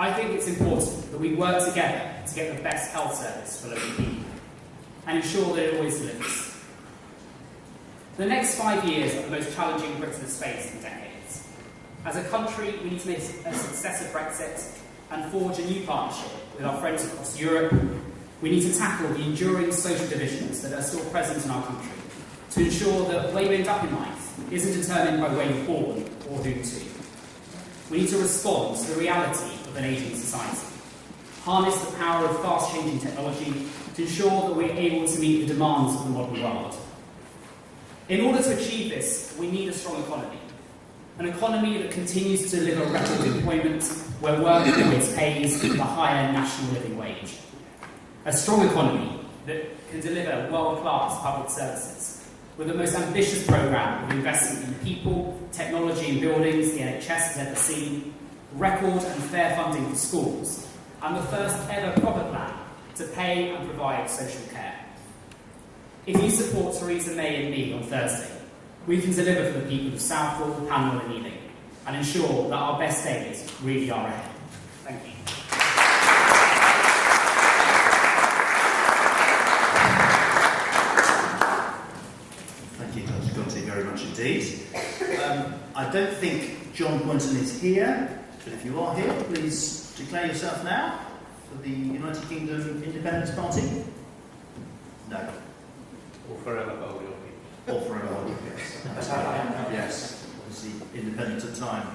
I think it's important that we work together to get the best health service for local people and ensure that it always delivers. The next 5 years are the most challenging Britain has faced in decades. As a country, we need to make a success of Brexit and forge a new partnership with our friends across Europe. We need to tackle the enduring social divisions that are still present in our country to ensure that where you end up in life isn't determined by where you're born or who to. We need to respond to the reality of an ageing society, harness the power of fast-changing technology to ensure that we're able to meet the demands of the modern world. In order to achieve this, we need a strong economy. An economy that continues to deliver record employment, where work always pays the higher national living wage. A strong economy that can deliver world-class public services, with the most ambitious programme of investment in people, technology and buildings the NHS has ever seen, record and fair funding for schools, and the first ever proper plan to pay and provide social care. If you support Theresa May and me on Thursday, we can deliver for the people of Southall, Hanwell and Ealing, and ensure that our best days really are ahead. Thank you. Thank you, Dr. Gonti, very much indeed. I don't think John Boynton is here, but if you are here, please declare yourself now for the United Kingdom Independence Party. No. Or forever hold your peace. Or forever hold your peace. Yes, obviously independent of time.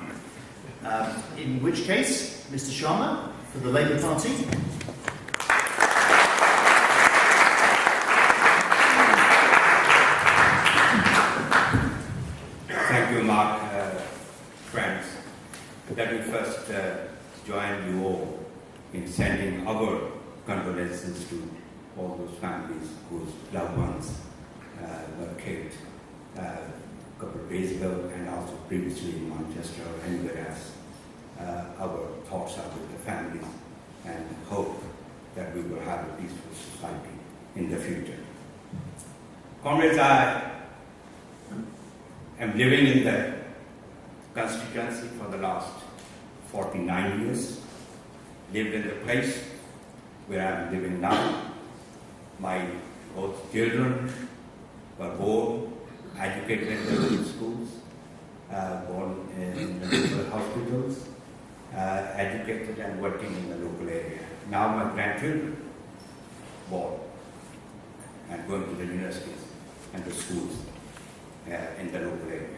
In which case, Mr. Sharma for the Labour Party. Thank you, Mark. Friends, let me first join you all in sending our condolences to all those families whose loved ones were killed a couple of days ago and also previously in Manchester or anywhere else. Our thoughts are with the families and hope that we will have a peaceful society in the future. Comrades, I am living in the constituency for the last 49 years, lived in the place where I am living now. My both children were born, educated in the local schools, born in the local hospitals, educated and working in the local area. Now my grandchildren, born and going to the universities and the schools in the local area.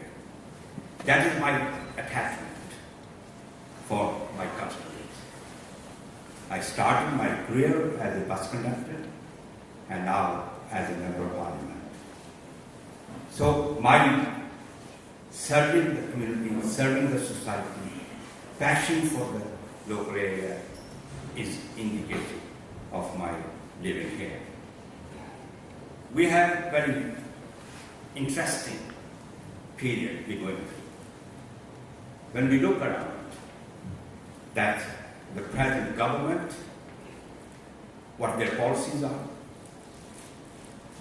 That is my attachment for my constituency. I started my career as a bus conductor and now as a member of parliament. So my serving the community, serving the society, passion for the local area is indicative of my living here. We have very interesting period we're going through. When we look around, that the present government, what their policies are,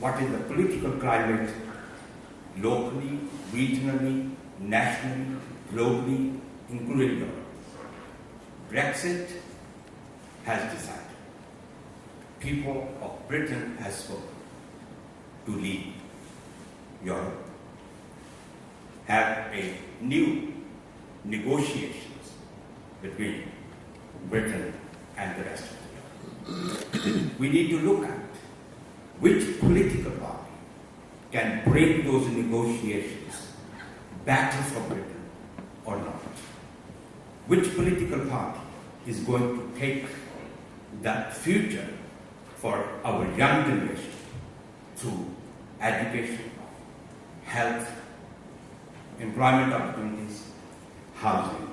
what is the political climate locally, regionally, nationally, globally, including Europe. Brexit has decided. People of Britain have spoken to leave Europe, have a new negotiations between Britain and the rest of the world. We need to look at which political party can break those negotiations better for Britain or not. Which political party is going to take that future for our young generation through education, health, employment opportunities, housing.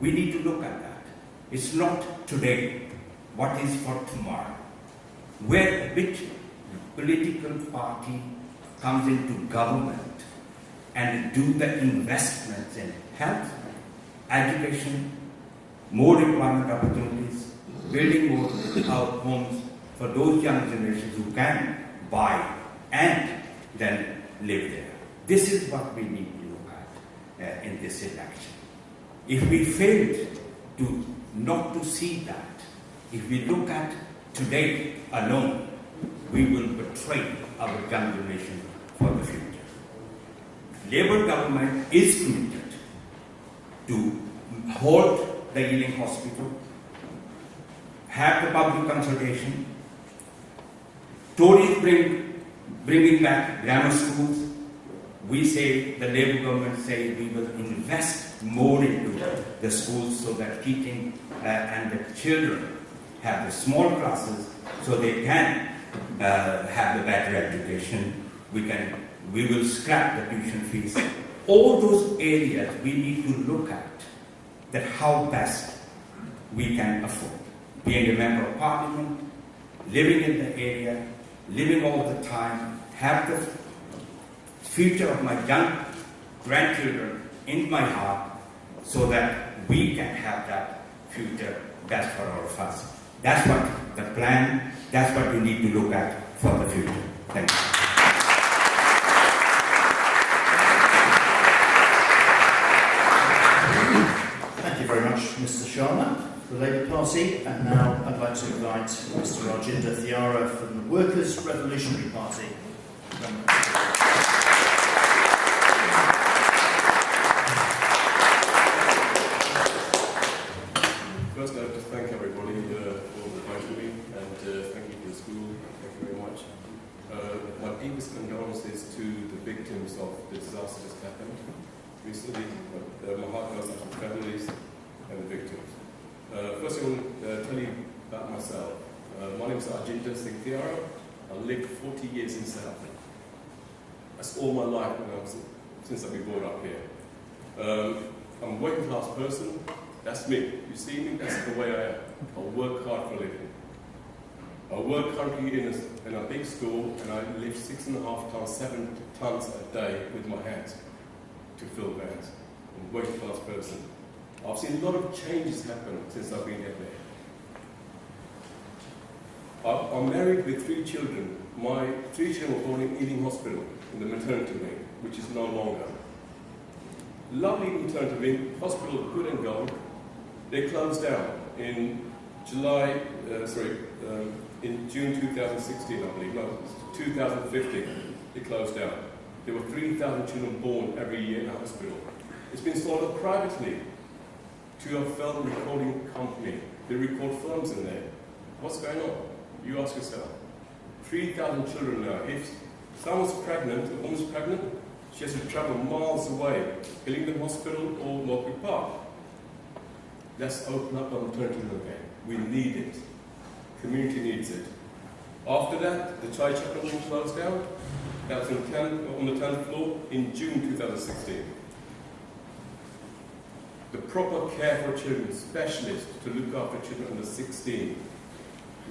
We need to look at that. It's not today, what is for tomorrow. Which political party comes into government and do the investments in health, education, more employment opportunities, building more homes for those young generations who can buy and then live there. This is what we need to look at in this election. If we failed to not to see that. If we look at today alone, we will betray our young generation for the future. Labour government is committed to hold the Ealing Hospital, have the public consultation. Tories bringing back grammar schools. We say, the Labour government say, we will invest more into the schools so that teaching and the children have the small classes so they can have the better education. We will scrap the tuition fees. All those areas we need to look at, that how best we can afford. Being a member of parliament, living in the area, living all the time, have the future of my young grandchildren in my heart so that we can have that future best for all of us. That's what the plan, that's what we need to look at for the future. Thank you. Thank you very much, Mr. Sharma, the Labour Party. And now I'd like to invite Mr. Rajinder Thiara from the Workers' Revolutionary Party. First, I'd like to thank everybody for inviting me, and thank you for the school. Thank you very much. My deepest condolences to the victims of the disaster that's happened recently. My heart goes out to the families and the victims. First, I want to tell you about myself. My name is Rajinder Thiara. I lived 40 years in Southall. That's all my life since I've been brought up here. I'm a working class person. That's me. You see me? That's the way I am. I work hard for a living. I work currently in a big store, and I lift 6.5 tons, 7 tons a day with my hands to fill vans. I'm a working class person. I've seen a lot of changes happen since I've been here. I'm married with 3 children. My 3 children were born in Ealing Hospital, in the maternity wing, which is no longer. Lovely maternity wing, hospital, good and gold. They closed down in in June 2016, I believe. No, 2015. They closed down. There were 3,000 children born every year in the hospital. It's been sold up privately to a film recording company. They record films in there. What's going on? You ask yourself. 3,000 children now. If someone's pregnant, a woman's pregnant, she has to travel miles away, Ealing Hospital or Lockwood Park. Let's open up our maternity room again. We need it. Community needs it. After that, the child chaplain room closed down. That was on the 10th floor in June 2016. The proper care for children, specialists to look after children under 16.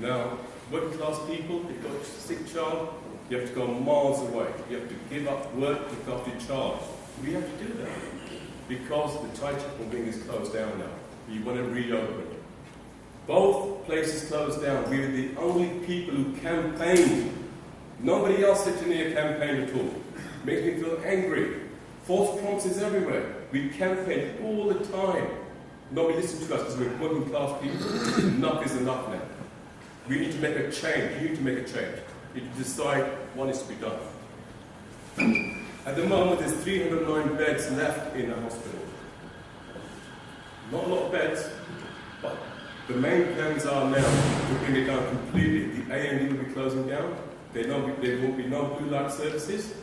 Now, working class people, if you've got a sick child, you have to go miles away. You have to give up work to look after your child. We have to do that because the child chaplain wing is closed down now. We want to reopen. Both places closed down. We were the only people who campaigned. Nobody else sitting here campaigned at all. Makes me feel angry. False promises everywhere. We campaigned all the time. Nobody listened to us because we're working class people. Enough is enough now. We need to make a change. You need to make a change. You need to decide what is to be done. At the moment, there's 309 beds left in the hospital. Not a lot of beds, but the main plans are now to bring it down completely. The A&E will be closing down. There won't be no blue light services,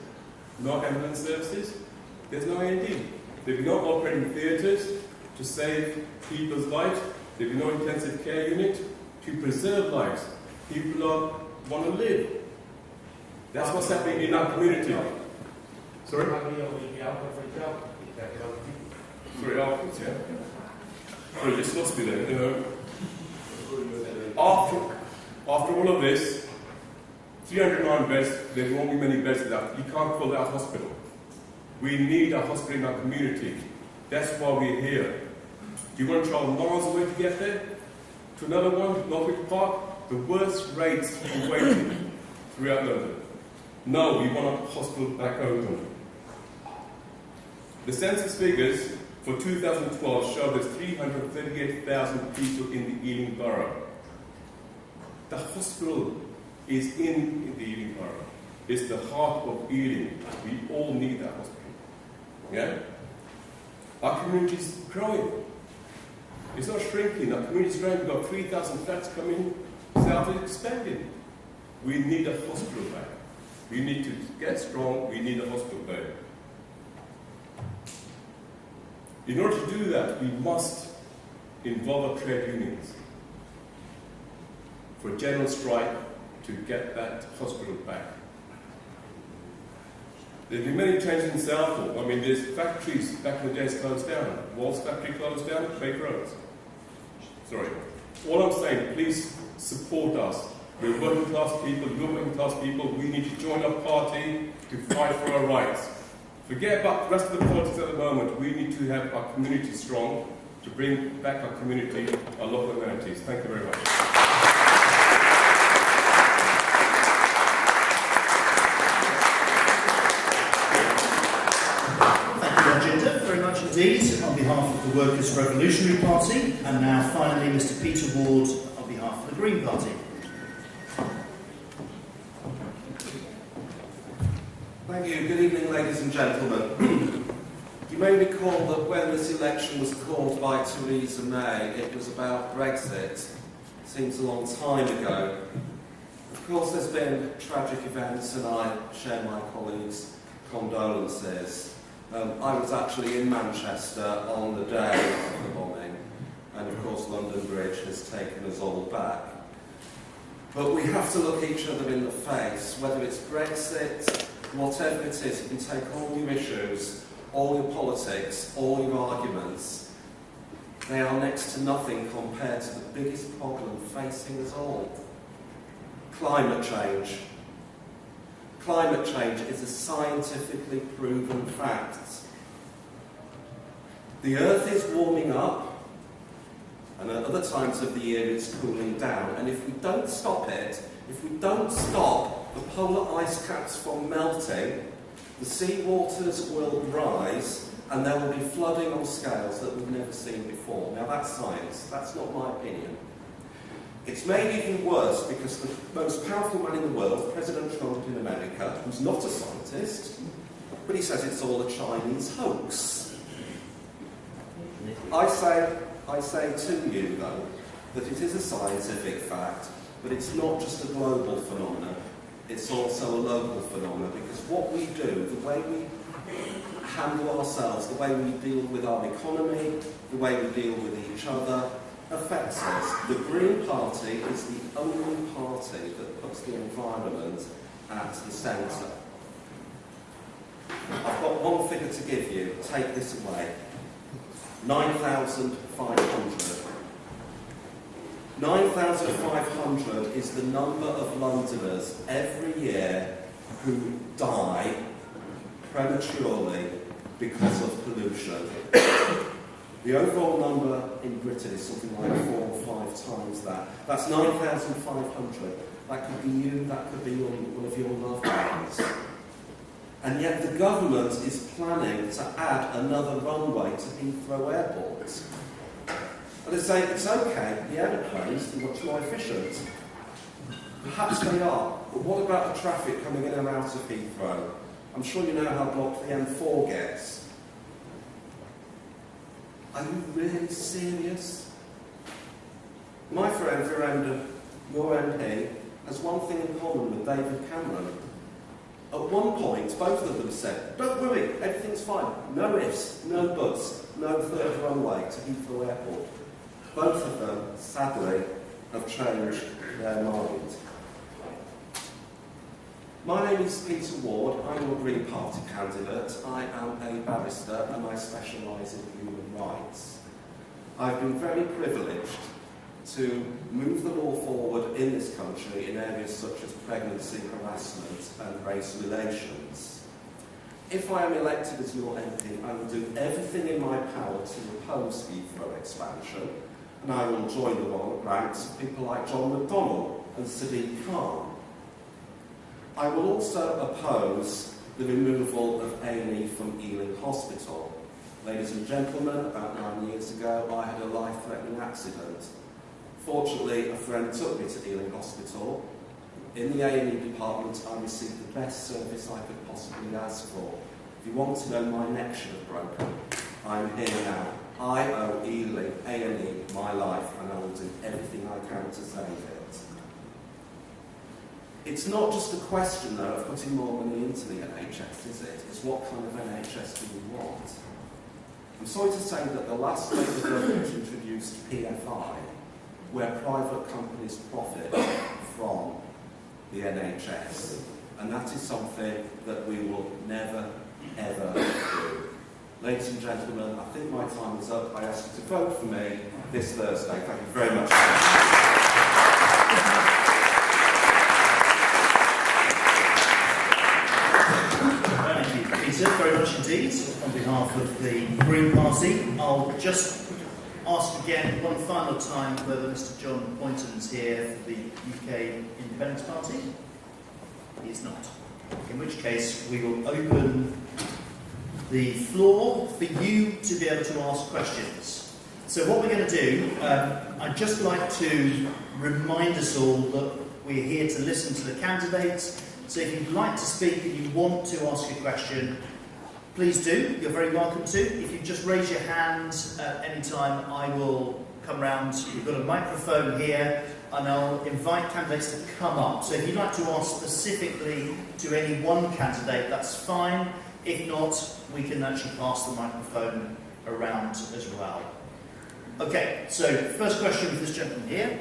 no ambulance services. There's no A&E. There'll be no operating theatres to save people's lives. There'll be no intensive care unit to preserve lives. People want to live. That's what's happening in our community. Sorry? Sorry, outputs, yeah. Sorry, just lost me there. After all of this, 309 beds, there won't be many beds left. You can't call that a hospital. We need a hospital in our community. That's why we're here. Do you want to travel miles away to get there? To another one, Norfolk Park, the worst rates for waiting throughout London. No, we want a hospital back open. The census figures for 2012 showed there's 338,000 people in the Ealing borough. The hospital is in the Ealing borough. It's the heart of Ealing. We all need that hospital. Yeah? Our community is growing. It's not shrinking. Our community is growing. We've got 3,000 flats coming. Southall is expanding. We need a hospital back. We need to get strong. We need a hospital back. In order to do that, we must involve our trade unions for a general strike to get that hospital back. There have been many changes in Southall. I mean, there's factories back in the days closed down. Walls factory closed down, Baker Roads. Sorry. All I'm saying, please support us. We're working class people, you're working class people. We need to join our party to fight for our rights. Forget about the rest of the politics at the moment. We need to have our community strong to bring back our community, our local amenities. Thank you very much. Very much indeed on behalf of the Workers' Revolutionary Party, and now finally Mr. Peter Ward on behalf of the Green Party. Thank you. Good evening, ladies and gentlemen. You may recall that when this election was called by Theresa May, it was about Brexit. Seems a long time ago. Of course, there's been tragic events, and I share my colleagues' condolences. I was actually in Manchester on the day of the bombing, and of course London Bridge has taken us all back. But we have to look each other in the face, whether it's Brexit, whatever it is. You can take all your issues, all your politics, all your arguments. They are next to nothing compared to the biggest problem facing us all. Climate change. Climate change is a scientifically proven fact. The Earth is warming up, and at other times of the year it's cooling down, and if we don't stop it, if we don't stop the polar ice caps from melting, the sea waters will rise, and there will be flooding on scales that we've never seen before. Now that's science, that's not my opinion. It's made even worse because the most powerful man in the world, President Trump in America, who's not a scientist, but he says it's all a Chinese hoax. I say to you, though, that it is a scientific fact, but it's not just a global phenomenon, it's also a local phenomenon, because what we do, the way we handle ourselves, the way we deal with our economy, the way we deal with each other, affects us. The Green Party is the only party that puts the environment at the centre. I've got one figure to give you. Take this away. 9,500. 9,500 is the number of Londoners every year who die prematurely because of pollution. The overall number in Britain is something like 4 or 5 times that. That's 9,500. That could be you, that could be one of your loved ones. And yet the government is planning to add another runway to Heathrow Airport. And they're saying it's okay, the aeroplanes are much more efficient. Perhaps they are, but what about the traffic coming in and out of Heathrow? I'm sure you know how blocked the M4 gets. Are you really serious? My friend Veranda, your MP, has one thing in common with David Cameron. At one point, both of them said, don't worry, everything's fine. No ifs, no buts, no third runway to Heathrow Airport. Both of them, sadly, have changed their mind. My name is Peter Ward. I'm a Green Party candidate. I am a barrister and I specialise in human rights. I've been very privileged to move the law forward in this country in areas such as pregnancy, harassment and race relations. If I am elected as your MP, I will do everything in my power to oppose Heathrow expansion, and I will join the ranks of people like John McDonnell and Sadiq Khan. I will also oppose the removal of A&E from Ealing Hospital. Ladies and gentlemen, about 9 years ago, I had a life-threatening accident. Fortunately, a friend took me to Ealing Hospital. In the A&E department, I received the best service I could possibly ask for. If you want to know, my neck should have broken. I'm here now. I owe Ealing, A&E, my life, and I will do everything I can to save it. It's not just a question, though, of putting more money into the NHS, is it? It's what kind of NHS do we want? I'm sorry to say that the last Labour government introduced PFI, where private companies profit from the NHS, and that is something that we will never, ever do. Ladies and gentlemen, I think my time is up. I ask you to vote for me this Thursday. Thank you very much. Thank you, Peter, very much indeed. On behalf of the Green Party, I'll just ask again one final time whether Mr. John Poynton's here for the UK Independence Party. He is not. In which case, we will open the floor for you to be able to ask questions. So what we're going to do, I'd just like to remind us all that we're here to listen to the candidates. So if you'd like to speak and you want to ask a question, please do. You're very welcome to. If you just raise your hand at any time, I will come round. We've got a microphone here, and I'll invite candidates to come up. So if you'd like to ask specifically to any one candidate, that's fine. If not, we can actually pass the microphone around as well. Okay, so first question for this gentleman here.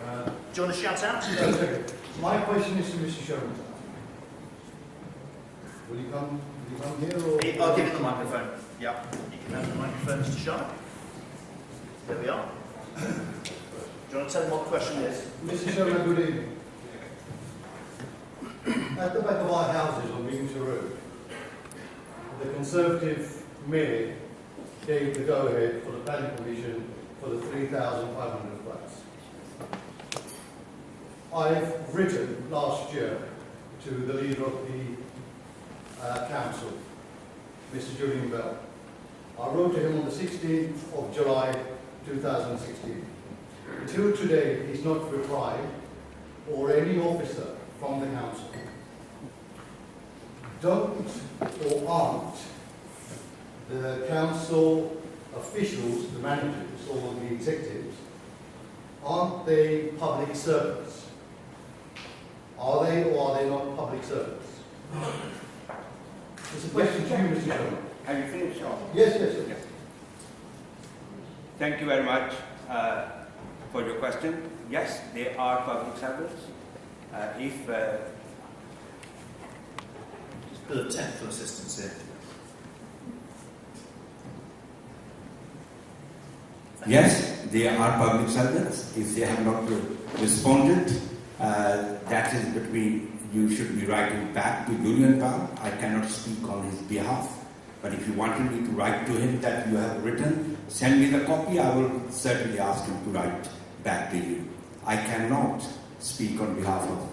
Do you want to shout out? My question is to Mr. Sherman. Will you come here or? I'll give you the microphone. Yeah, you can have the microphone, Mr. Sharp. There we are. Do you want to tell him what the question is? Mr. Sherman, good evening. At the back of our houses on Beamshire Road, the Conservative Mayor gave the go-ahead for the planning commission for the 3,500 flats. I've written last year to the leader of the council, Mr. Julian Bell. I wrote to him on the 16th of July 2016. Until today, he's not replied, or any officer from the council. Don't or aren't the council officials, the managers or the executives, aren't they public servants? Are they or are they not public servants? It's a question to you, Mr. Chairman. Have you finished? Yes. Thank you very much for your question. Yes, they are public servants. Bit of technical assistance here. Yes, they are public servants. If they have not responded, that is between, you should be writing back to Julian Bell. I cannot speak on his behalf. But if you wanted me to write to him that you have written, send me the copy. I will certainly ask him to write back to you. I cannot speak on behalf of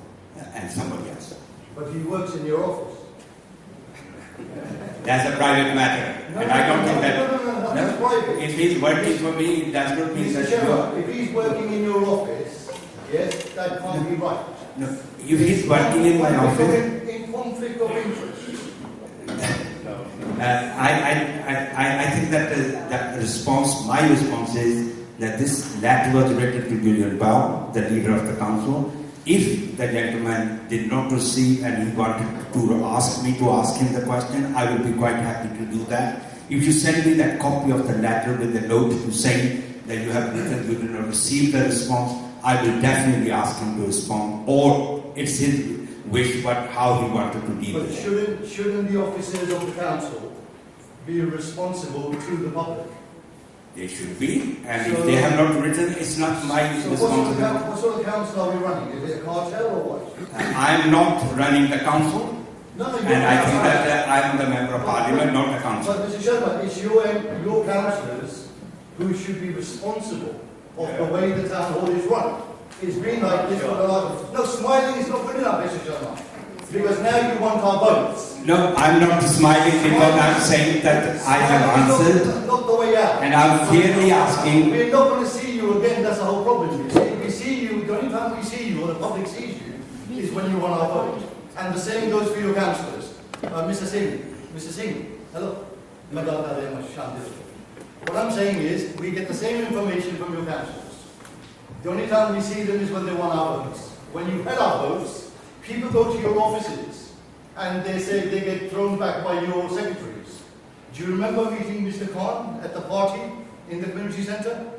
and somebody else. But he works in your office. That's a private matter, and I don't think that. No, that's private. If he's working for me, it does not mean Mr. that Chairman, if he's working in your office, yes, that can't be right. No, if he's working in my office, In conflict of interest. I think that response, my response is that this letter was written to Julian Bow, the leader of the council. If the gentleman did not receive and he wanted to ask me to ask him the question, I will be quite happy to do that. If you send me that copy of the letter with the note to say that you have written, you did not receive the response, I will definitely ask him to respond. Or it's his wish, but how he wanted to deal But with it. shouldn't the officers of the council be responsible to the public? They should be, and if they have not written, it's not my So responsibility. what sort of council are we running? Is it a cartel or what? I am not running the council, No, you're and I not. think that I am the member of parliament, not the council. But Mr. Sherman, it's your councillors who should be responsible of the way the town hall is run. It's been like this for the last... No, smiling is not good enough, Mr. Sherman. Because now you want our votes. No, I'm not smiling because I'm saying that I have answered Not the way out. and I'm clearly asking. We're not going to see you again, that's the whole problem. You see, we see you, the only time we see you, or the public sees you, is when you want our vote. And the same goes for your councillors. Mr. Singh, hello. What I'm saying is, we get the same information from your councillors. The only time we see them is when they want our votes. When you've had our votes, people go to your offices and they say they get thrown back by your secretaries. Do you remember meeting Mr. Khan at the party in the community centre?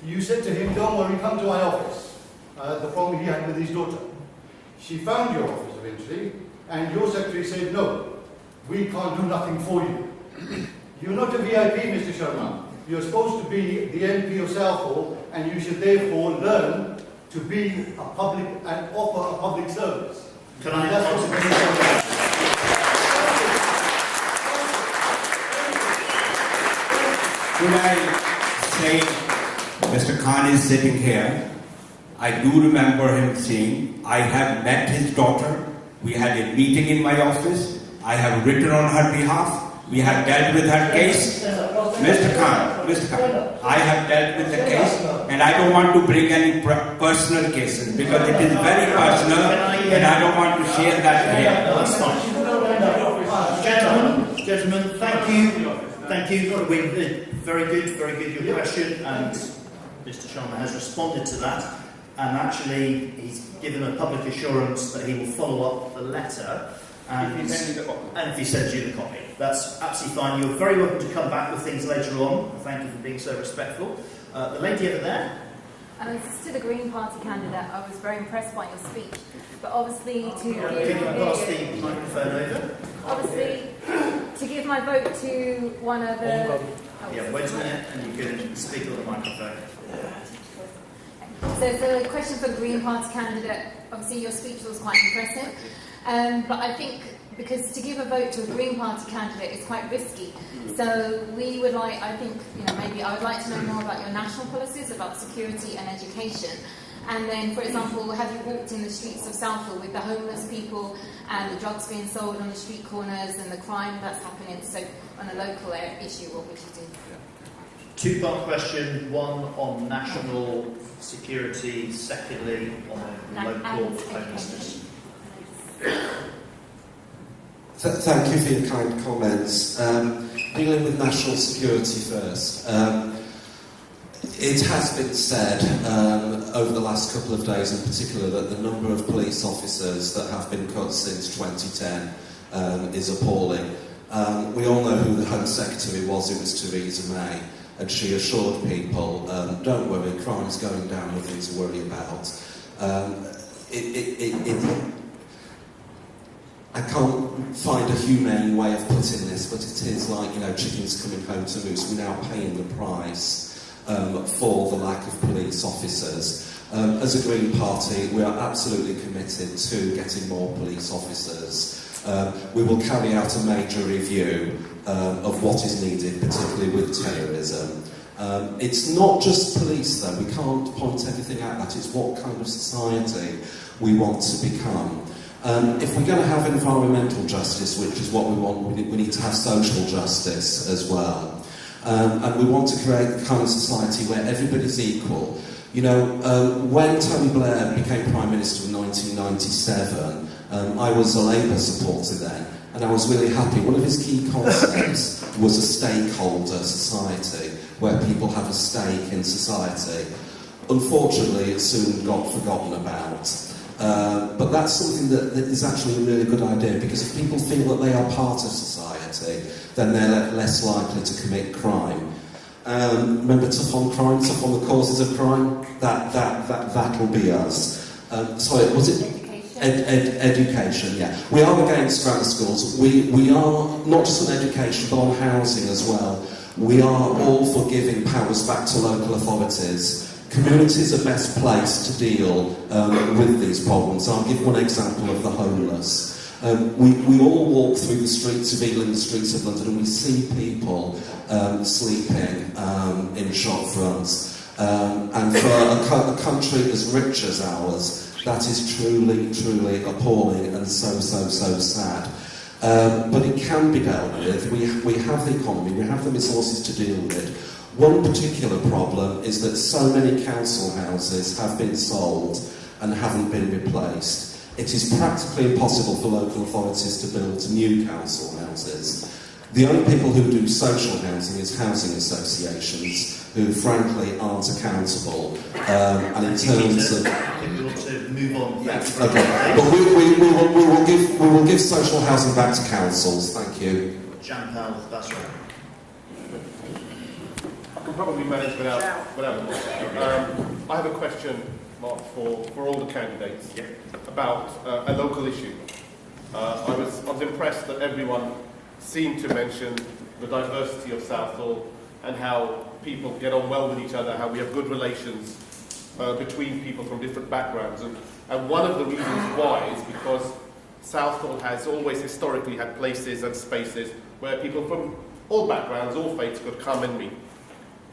You said to him, don't worry, come to my office. The problem he had with his daughter. She found your office eventually, and your secretary said, no, we can't do nothing for you. You're not a VIP, Mr. Sharma. You're supposed to be the MP of Southall, and you should therefore learn to be a public and offer a public service. Can I That's what Could I say, Mr. Khan is sitting here. I do remember him saying, I have met his daughter. We had a meeting in my office. I have written on her behalf. We have dealt with her case. Mr. Khan, I have dealt with the case, and I don't want to bring any personal cases because it is very personal, and I don't want to share that here. That's fine. Gentlemen, thank you. Very good, your question, and Mr. Sharma has responded to that, and actually he's given a public assurance that he will follow up the letter, and if he sends you the copy. That's absolutely fine. You're very welcome to come back with things later on. Thank you for being so respectful. The lady over there. To the Green Party candidate, I was very impressed by your speech. But obviously, Can you pass the microphone over? Obviously, to give my vote to one of the. Yeah, wait a minute, and you can speak on the microphone. So, the question for the Green Party candidate. Obviously, your speech was quite impressive, but I think, because to give a vote to a Green Party candidate is quite risky. So we would like, I think, maybe I would like to know more about your national policies about security and education. And then, for example, have you walked in the streets of Southall with the homeless people and the drugs being sold on the street corners and the crime that's happening? So on a local issue, what would you do? Two-part question, one on national security, secondly on local homelessness. Thank you for your kind comments. Dealing with national security first. It has been said over the last couple of days in particular that the number of police officers that have been cut since 2010 is appalling. We all know who the Home Secretary was. It was Theresa May, and she assured people, don't worry, crime's going down, nothing to worry about. I can't find a humane way of putting this, but it is like, chickens coming home to roost. We're now paying the price for the lack of police officers. As a Green Party, we are absolutely committed to getting more police officers. We will carry out a major review of what is needed, particularly with terrorism. It's not just police, though. We can't point everything at that. It's what kind of society we want to become. If we're going to have environmental justice, which is what we want, we need to have social justice as well. And we want to create the kind of society where everybody's equal. When Tony Blair became Prime Minister in 1997, I was a Labour supporter then, and I was really happy. One of his key concepts was a stakeholder society, where people have a stake in society. Unfortunately, it soon got forgotten about. But that's something that is actually a really good idea, because if people feel that they are part of society, then they're less likely to commit crime. Remember, tough on crime, tough on the causes of crime? That'll be us. Sorry, was it? Education, yeah. We are against grammar schools. We are not just on education, but on housing as well. We are all for giving powers back to local authorities. Communities are best placed to deal with these problems. I'll give one example of the homeless. We all walk through the streets of Ealing, the streets of London, and we see people sleeping in shop fronts. And for a country as rich as ours, That is truly, truly appalling and so sad. But it can be dealt with. We have the economy, we have the resources to deal with it. One particular problem is that so many council houses have been sold and haven't been replaced. It is practically impossible for local authorities to build new council houses. The only people who do social housing is housing associations, who frankly aren't accountable. And in terms of, I think we ought to move on. Thanks very okay, much. but we will give social housing back to councils. Thank you. Jean-Paul Basra. I can probably manage without. I have a question, Mark, for all the candidates about a local issue. I was impressed that everyone seemed to mention the diversity of Southall and how people get on well with each other, how we have good relations between people from different backgrounds. And one of the reasons why is because Southall has always historically had places and spaces where people from all backgrounds, all faiths could come and meet.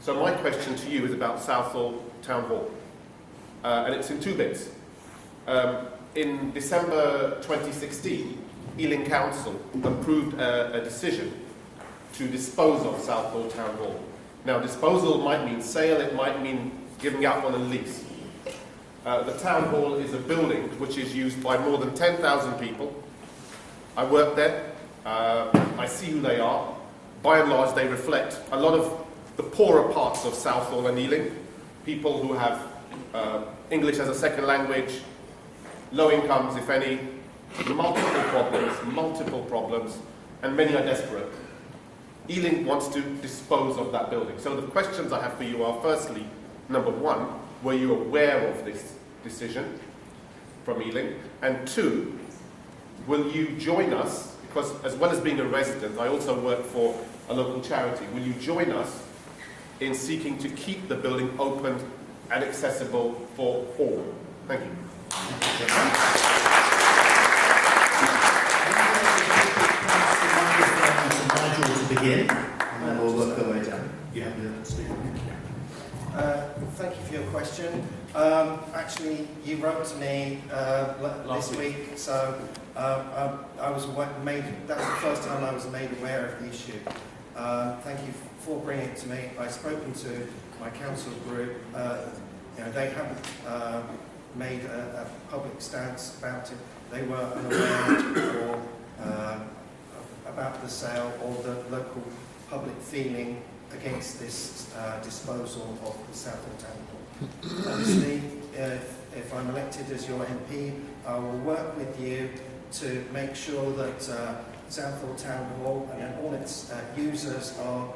So my question to you is about Southall Town Hall. And it's in two bits. In December 2016, Ealing Council approved a decision to dispose of Southall Town Hall. Now, disposal might mean sale, it might mean giving out on a lease. The Town Hall is a building which is used by more than 10,000 people. I work there, I see who they are. By and large, they reflect a lot of the poorer parts of Southall and Ealing. People who have English as a second language, low incomes, if any, multiple problems, and many are desperate. Ealing wants to dispose of that building. So the questions I have for you are, firstly, number one, were you aware of this decision from Ealing? And two, will you join us, because as well as being a resident, I also work for a local charity, will you join us in seeking to keep the building open and accessible for all? Thank you. To begin, and then we'll work our way down. You have to speak. Thank you for your question. Actually, you wrote to me this week, so I was made. That was the first time I was made aware of the issue. Thank you for bringing it to me. I've spoken to my council group. They haven't made a public stance about it. They were unaware about the sale or the local public feeling against this disposal of the Southall Town Hall. Obviously, if I'm elected as your MP, I will work with you to make sure that Southall Town Hall and all its users are,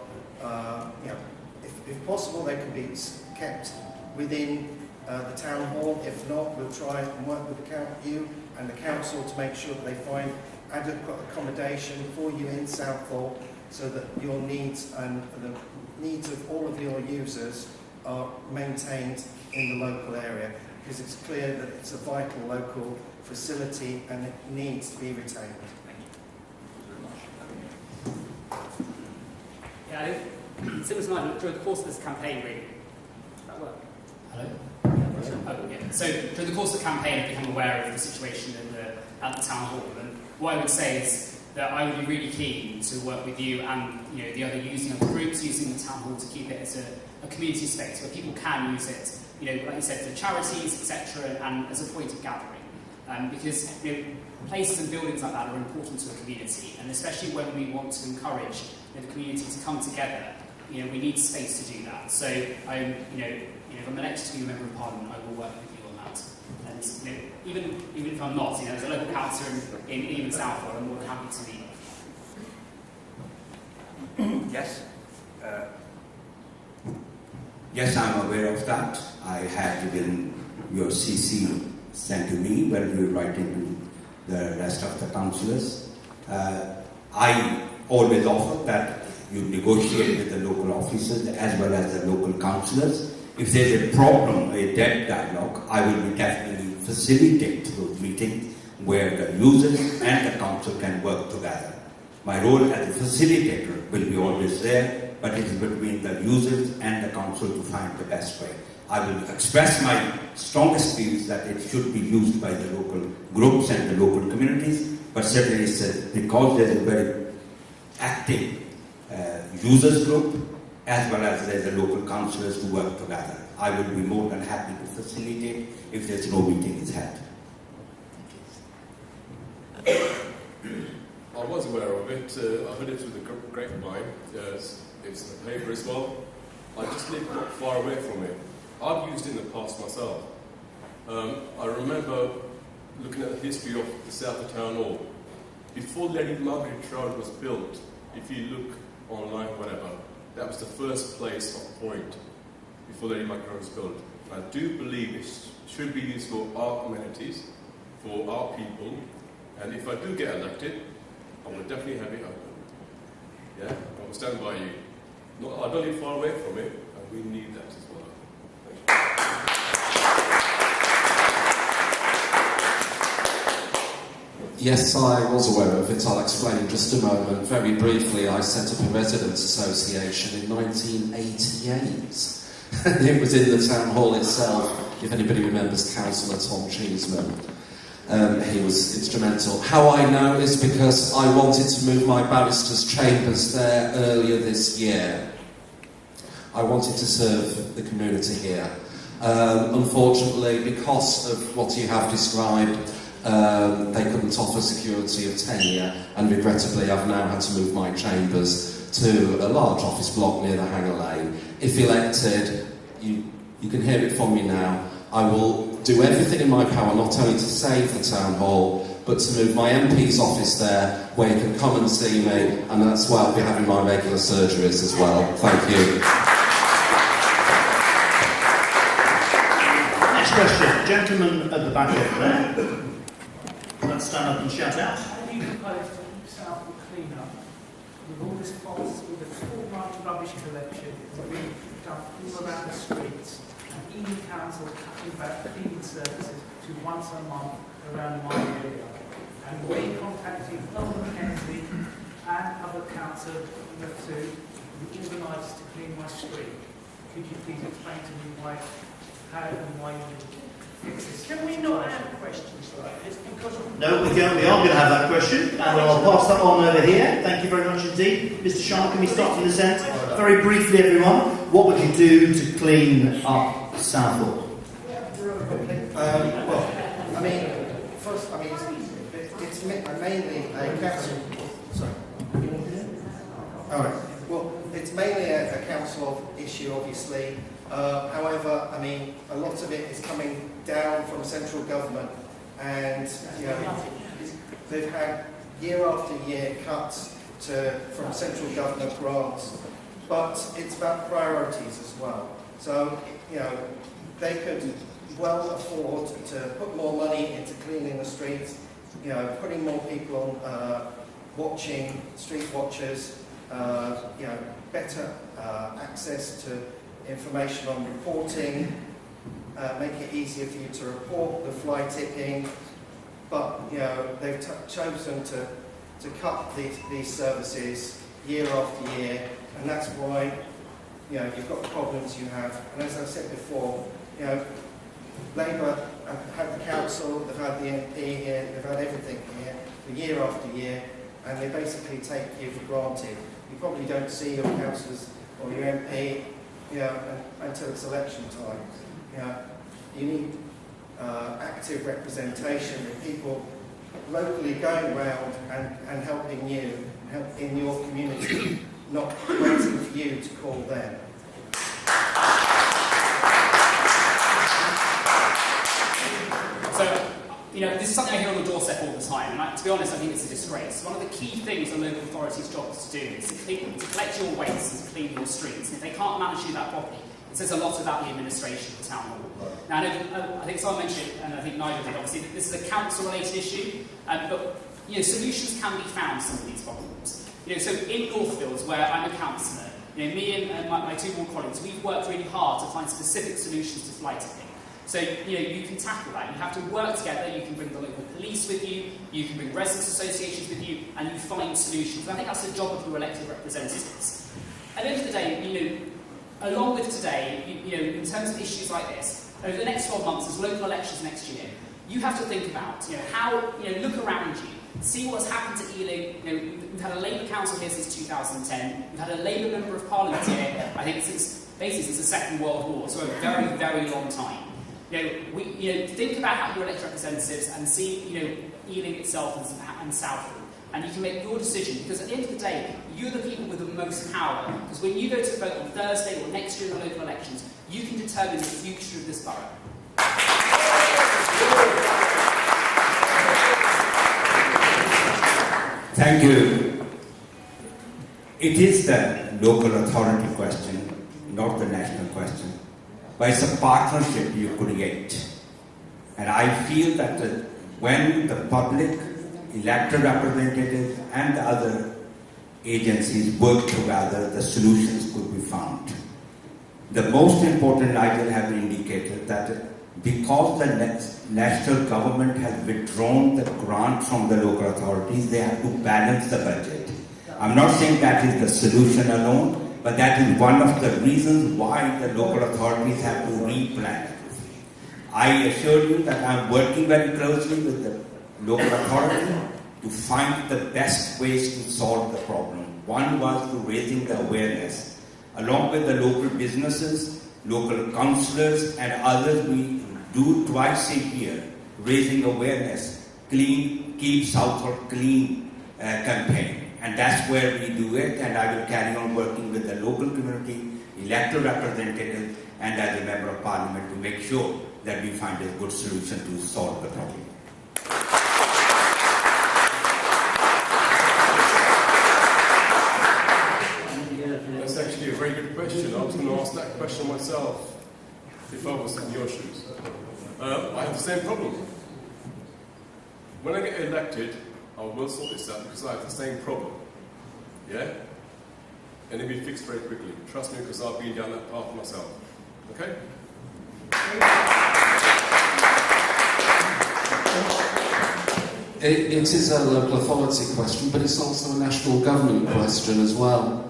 if possible, they can be kept within the town hall. If not, we'll try and work with you and the council to make sure that they find adequate accommodation for you in Southall, so that your needs and the needs of all of your users are maintained in the local area, because it's clear that it's a vital local facility and it needs to be retained. Yeah, similar to mine, during the course of this campaign, really. Does that work? Hello? Oh, yeah. So during the course of the campaign, I've become aware of the situation at the town hall, and what I would say is that I would be really keen to work with you and the other groups using the town hall to keep it as a community space where people can use it, like you said, for charities, etc., and as a point of gathering. Because places and buildings like that are important to a community, and especially when we want to encourage the community to come together, we need space to do that. So if I'm elected to be a member of Parliament, I will work with you on that. And even if I'm not, as a local councillor in Ealing Southall, I'm more than happy to meet. Yes. Yes, I'm aware of that. I had given your CC sent to me when you were writing to the rest of the councillors. I always offer that you negotiate with the local officers as well as the local councillors. If there's a problem, a dead dialogue, I will be definitely facilitate those meetings where the users and the council can work together. My role as a facilitator will be always there but it is between the users and the council to find the best way. I will express my strongest views that it should be used by the local groups and the local communities, but certainly it's because there is a very active users group, as well as there's a local councillors who work together. I will be more than happy to facilitate if there's no meeting is held. I was aware of it. I heard it through the grapevine. It's in the paper as well. I just live not far away from it. I've used it in the past myself. I remember looking at the history of the Southall Town Hall. Before Lady Margaret Road was built, if you look online, whatever, that was the first place of point before Lady Margaret Road was built. I do believe it should be used for our amenities, for our people, and if I do get elected, I will definitely have it open. Yeah, I will stand by you. I don't live far away from it, and we need that as well. Yes, I was aware of it. I'll explain in just a moment. Very briefly, I set up a residents' association in 1988. It was in the town hall itself. If anybody remembers Councillor Tom Cheeseman, he was instrumental. How I know is because I wanted to move my barristers' chambers there earlier this year. I wanted to serve the community here. Unfortunately, because of what you have described, they couldn't offer security of tenure, and regrettably I've now had to move my chambers to a large office block near the Hanger Lane. If elected, you can hear it from me now, I will do everything in my power not only to save the town hall, but to move my MP's office there, where you can come and see me, and that's where I'll be having my regular surgeries as well. Thank you. Next question, gentleman at the back over there. Let's stand up and shout out. How do you propose to keep Southall clean up with all this false, with the full-run rubbish collection being dumped all around the streets, and Ealing Council cutting back cleaning services to once a month around my area? And we contacted Elmer Mackenzie and other council to organise to clean my street. Could you please explain to me how and why you fix this? Can we not have questions like this? Because No, we are going to have that question, and I'll pass that on over here. Thank you very much indeed. Mr. Sharp, can we start from this end? Very briefly, everyone, what would you do to clean up Southall? Well, I mean, first, I mean, it's mainly a council. Sorry. All right. Well, it's mainly a council issue, obviously. However, I mean, a lot of it is coming down from central government, and you know, they've had year after year cuts from central government grants, but it's about priorities as well. So, you know, they could well afford to put more money into cleaning the streets, you know, putting more people on watching, street watchers, you know, better access to information on reporting, make it easier for you to report the fly tipping, but you know, they've chosen to cut these services year after year, and that's why, you know, you've got the problems you have. And as I said before, you know, Labour have had the council, they've had the MP here, they've had everything here for year after year, and they basically take you for granted. You probably don't see your councillors or your MP, you know, until it's election time. You know, you need active representation with people locally going around and helping you, in your community, not waiting for you to call them. So, you know, this is something I hear on the doorstep all the time, and to be honest, I think it's a disgrace. One of the key things a local authority's job is to do is to collect your waste and to clean your streets. And if they can't manage to do that properly, it says a lot about the administration of the town hall. Now, I think someone mentioned, and I think Nigel did, obviously, that this is a council-related issue, but you know, solutions can be found to some of these problems. You know, so in Northfields, where I'm a councillor, you know, me and my two more colleagues, we've worked really hard to find specific solutions to fly tipping. So, you know, you can tackle that. You have to work together. You can bring the local police with you. You can bring residents' associations with you, and you find solutions. And I think that's the job of your elected representatives. at the end of the day, along with today, in terms of issues like this, over the next 12 months, there's local elections next year. You have to think about, how, look around you, see what's happened to Ealing. We've had a Labour council here since 2010. We've had a Labour member of Parliament here, I think, since the Second World War, so a very, very long time. Think about how you elect representatives and see, Ealing itself and Southall. And you can make your decision, because at the end of the day, you're the people with the most power. Because when you go to vote on Thursday or next year in the local elections, you can determine the future of this borough. Thank you. It is the local authority question, not the national question. But it's a partnership you create. And I feel that when the public, elected representatives and the other agencies work together, the solutions could be found. The most important, I will have indicated that because the national government has withdrawn the grant from the local authorities, they have to balance the budget. I'm not saying that is the solution alone, but that is one of the reasons why the local authorities have to replan. I assure you that I'm working very closely with the local authority to find the best ways to solve the problem. One was to raising the awareness. Along with the local businesses, local councillors and others, we do twice a year raising awareness, keep Southall clean campaign. And that's where we do it, and I will carry on working with the local community, elected representatives and as a member of parliament to make sure that we find a good solution to solve the problem. That's actually a very good question. I was going to ask that question myself if I was in your shoes. I have the same problem. When I get elected, I will sort this out because I have the same problem. Yeah? And it'll be fixed very quickly. Trust me, because I've been down that path myself. Okay? It is a local authority question, but it's also a national government question as well.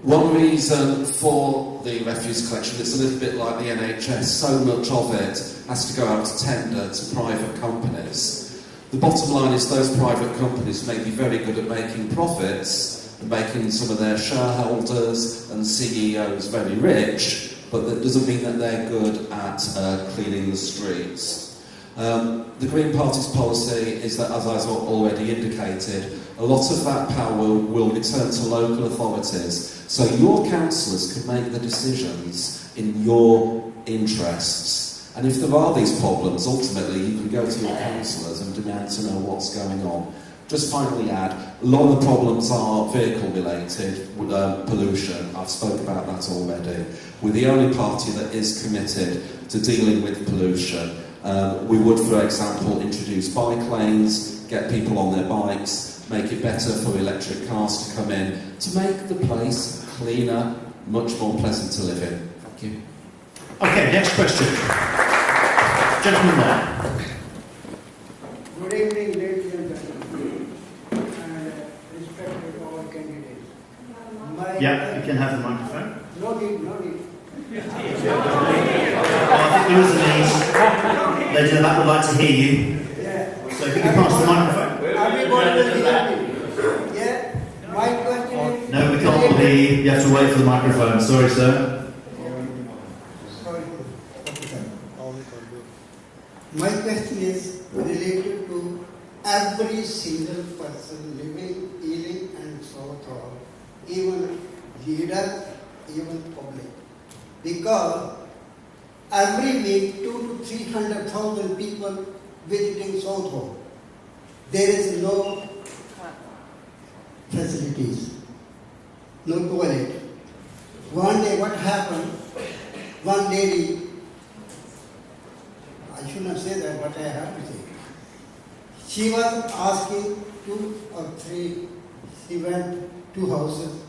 One reason for the refuse collection, it's a little bit like the NHS, so much of it has to go out to tender to private companies. The bottom line is those private companies may be very good at making profits and making some of their shareholders and CEOs very rich, but that doesn't mean that they're good at cleaning the streets. The Green Party's policy is that, as I've already indicated, a lot of that power will return to local authorities, so your councillors can make the decisions in your interests. And if there are these problems, ultimately you can go to your councillors and demand to know what's going on. Just finally add, a lot of the problems are vehicle related, with pollution. I've spoke about that already. We're the only party that is committed to dealing with pollution. We would, for example, introduce bike lanes, get people on their bikes, make it better for electric cars to come in, to make the place cleaner, much more pleasant to live in. Thank you. Okay, next question. Gentleman there. Good evening, ladies and gentlemen, and respected all candidates. Yeah, you can have the microphone. No need. I think there is a need. Ladies in the back would like to hear you. Yeah. So if you can pass the microphone. Everybody will hear me. Yeah. My question is. No, we can't hear you. You have to wait for the microphone. Sorry, sir. Sorry. My question is related to every single person living, Ealing and Southall, even leader, even public. Because every week 200,000 to 300,000 people visiting Southall. There is no facilities, no toilet. One day what happened, one lady, I should not say that, but I have to say, she was asking 2 or 3, she went 2 houses,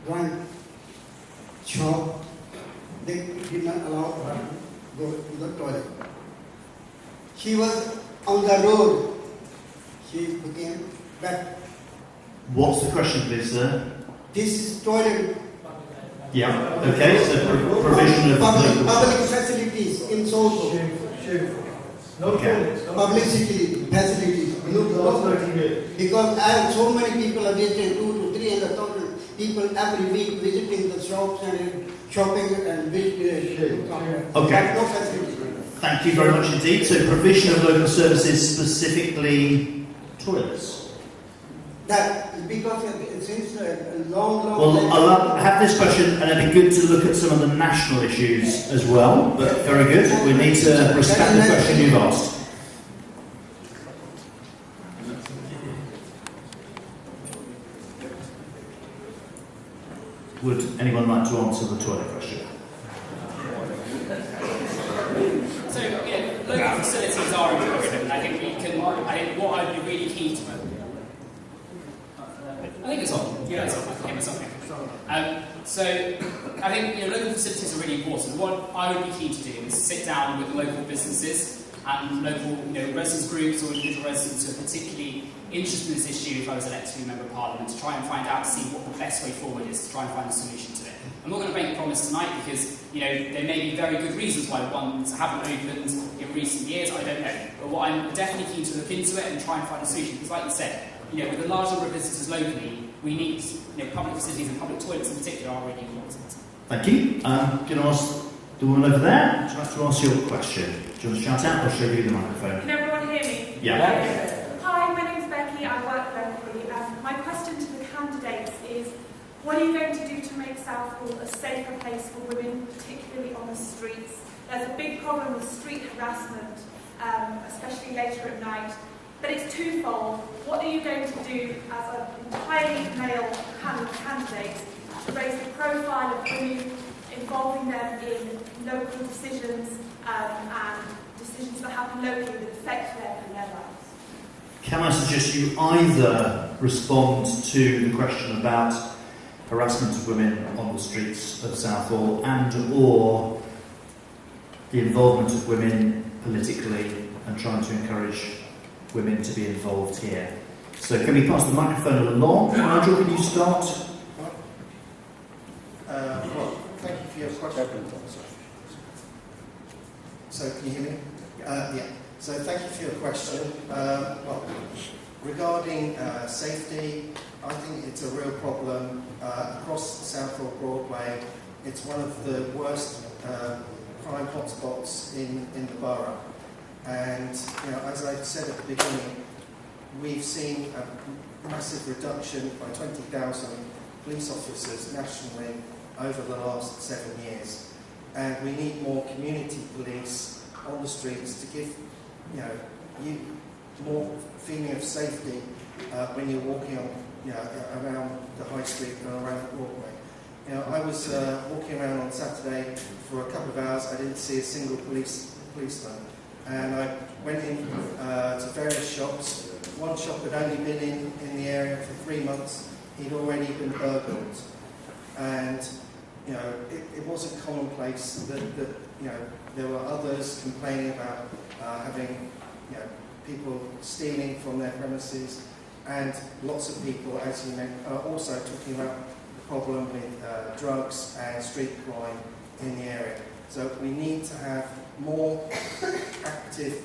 1 shop, they did not allow her to go to the toilet. She was on the road, she became back. What's the question, please, sir? This is toilet Yeah. Okay. So provision of public facilities in Southall. Okay. Publicity facilities. Because I have so many people are visiting 200,000 to 300,000 people every week visiting the shops and shopping and visiting. Okay. No facilities. Thank you very much indeed. So provision of local services, specifically toilets. That because since a long Well, time. I'll have this question, and it'd be good to look at some of the national issues as well. But very good. We need to respect the question you've asked. Would anyone like to answer the toilet question? So, local facilities are important, and I think what I'd be really keen to. I think it's on. Yeah, it's on. I can hear myself now. So, I think local facilities are really important. What I would be keen to do is sit down with local businesses and local residents groups or individual residents who are particularly interested in this issue if I was elected to be a Member of Parliament, to try and find out, see what the best way forward is to try and find a solution to it. I'm not going to make a promise tonight because there may be very good reasons why ones haven't opened in recent years, I don't know. But what I'm definitely keen to look into it and try and find a solution, because like you said, with a large number of visitors locally, we need public facilities and public toilets in particular are really important. Thank you. Can I ask the woman over there? Would you like to ask your question? Do you want to shout out or show you the microphone? Can everyone hear me? Yeah. Hi, my name's Becky. I work locally. My question to the candidates is, what are you going to do to make Southall a safer place for women, particularly on the streets? There's a big problem with street harassment, especially later at night. But it's twofold. What are you going to do as an entirely male candidate to raise the profile of women, involving them in local decisions and decisions that happen locally that affect them and their lives? Can I suggest you either respond to the question about harassment of women on the streets of Southall and or the involvement of women politically and trying to encourage women to be involved here? So can we pass the microphone along? Nigel, can you start? Well, thank you for your question. So can you hear me? Yeah. So thank you for your question. Well, regarding safety, I think it's a real problem across Southall Broadway. It's one of the worst crime hotspots in the borough. And as I said at the beginning, we've seen a massive reduction by 20,000 police officers nationally over the last 7 years. And we need more community police on the streets to give you more feeling of safety when you're walking on, around the high street and around Broadway. I was walking around on Saturday for a couple of hours. I didn't see a single policeman, and I went in to various shops. One shop had only been in the area for 3 months. He'd already been burgled, and it wasn't commonplace that there were others complaining about having people stealing from their premises, and lots of people, as you know, are also talking about the problem with drugs and street crime in the area. So we need to have more active,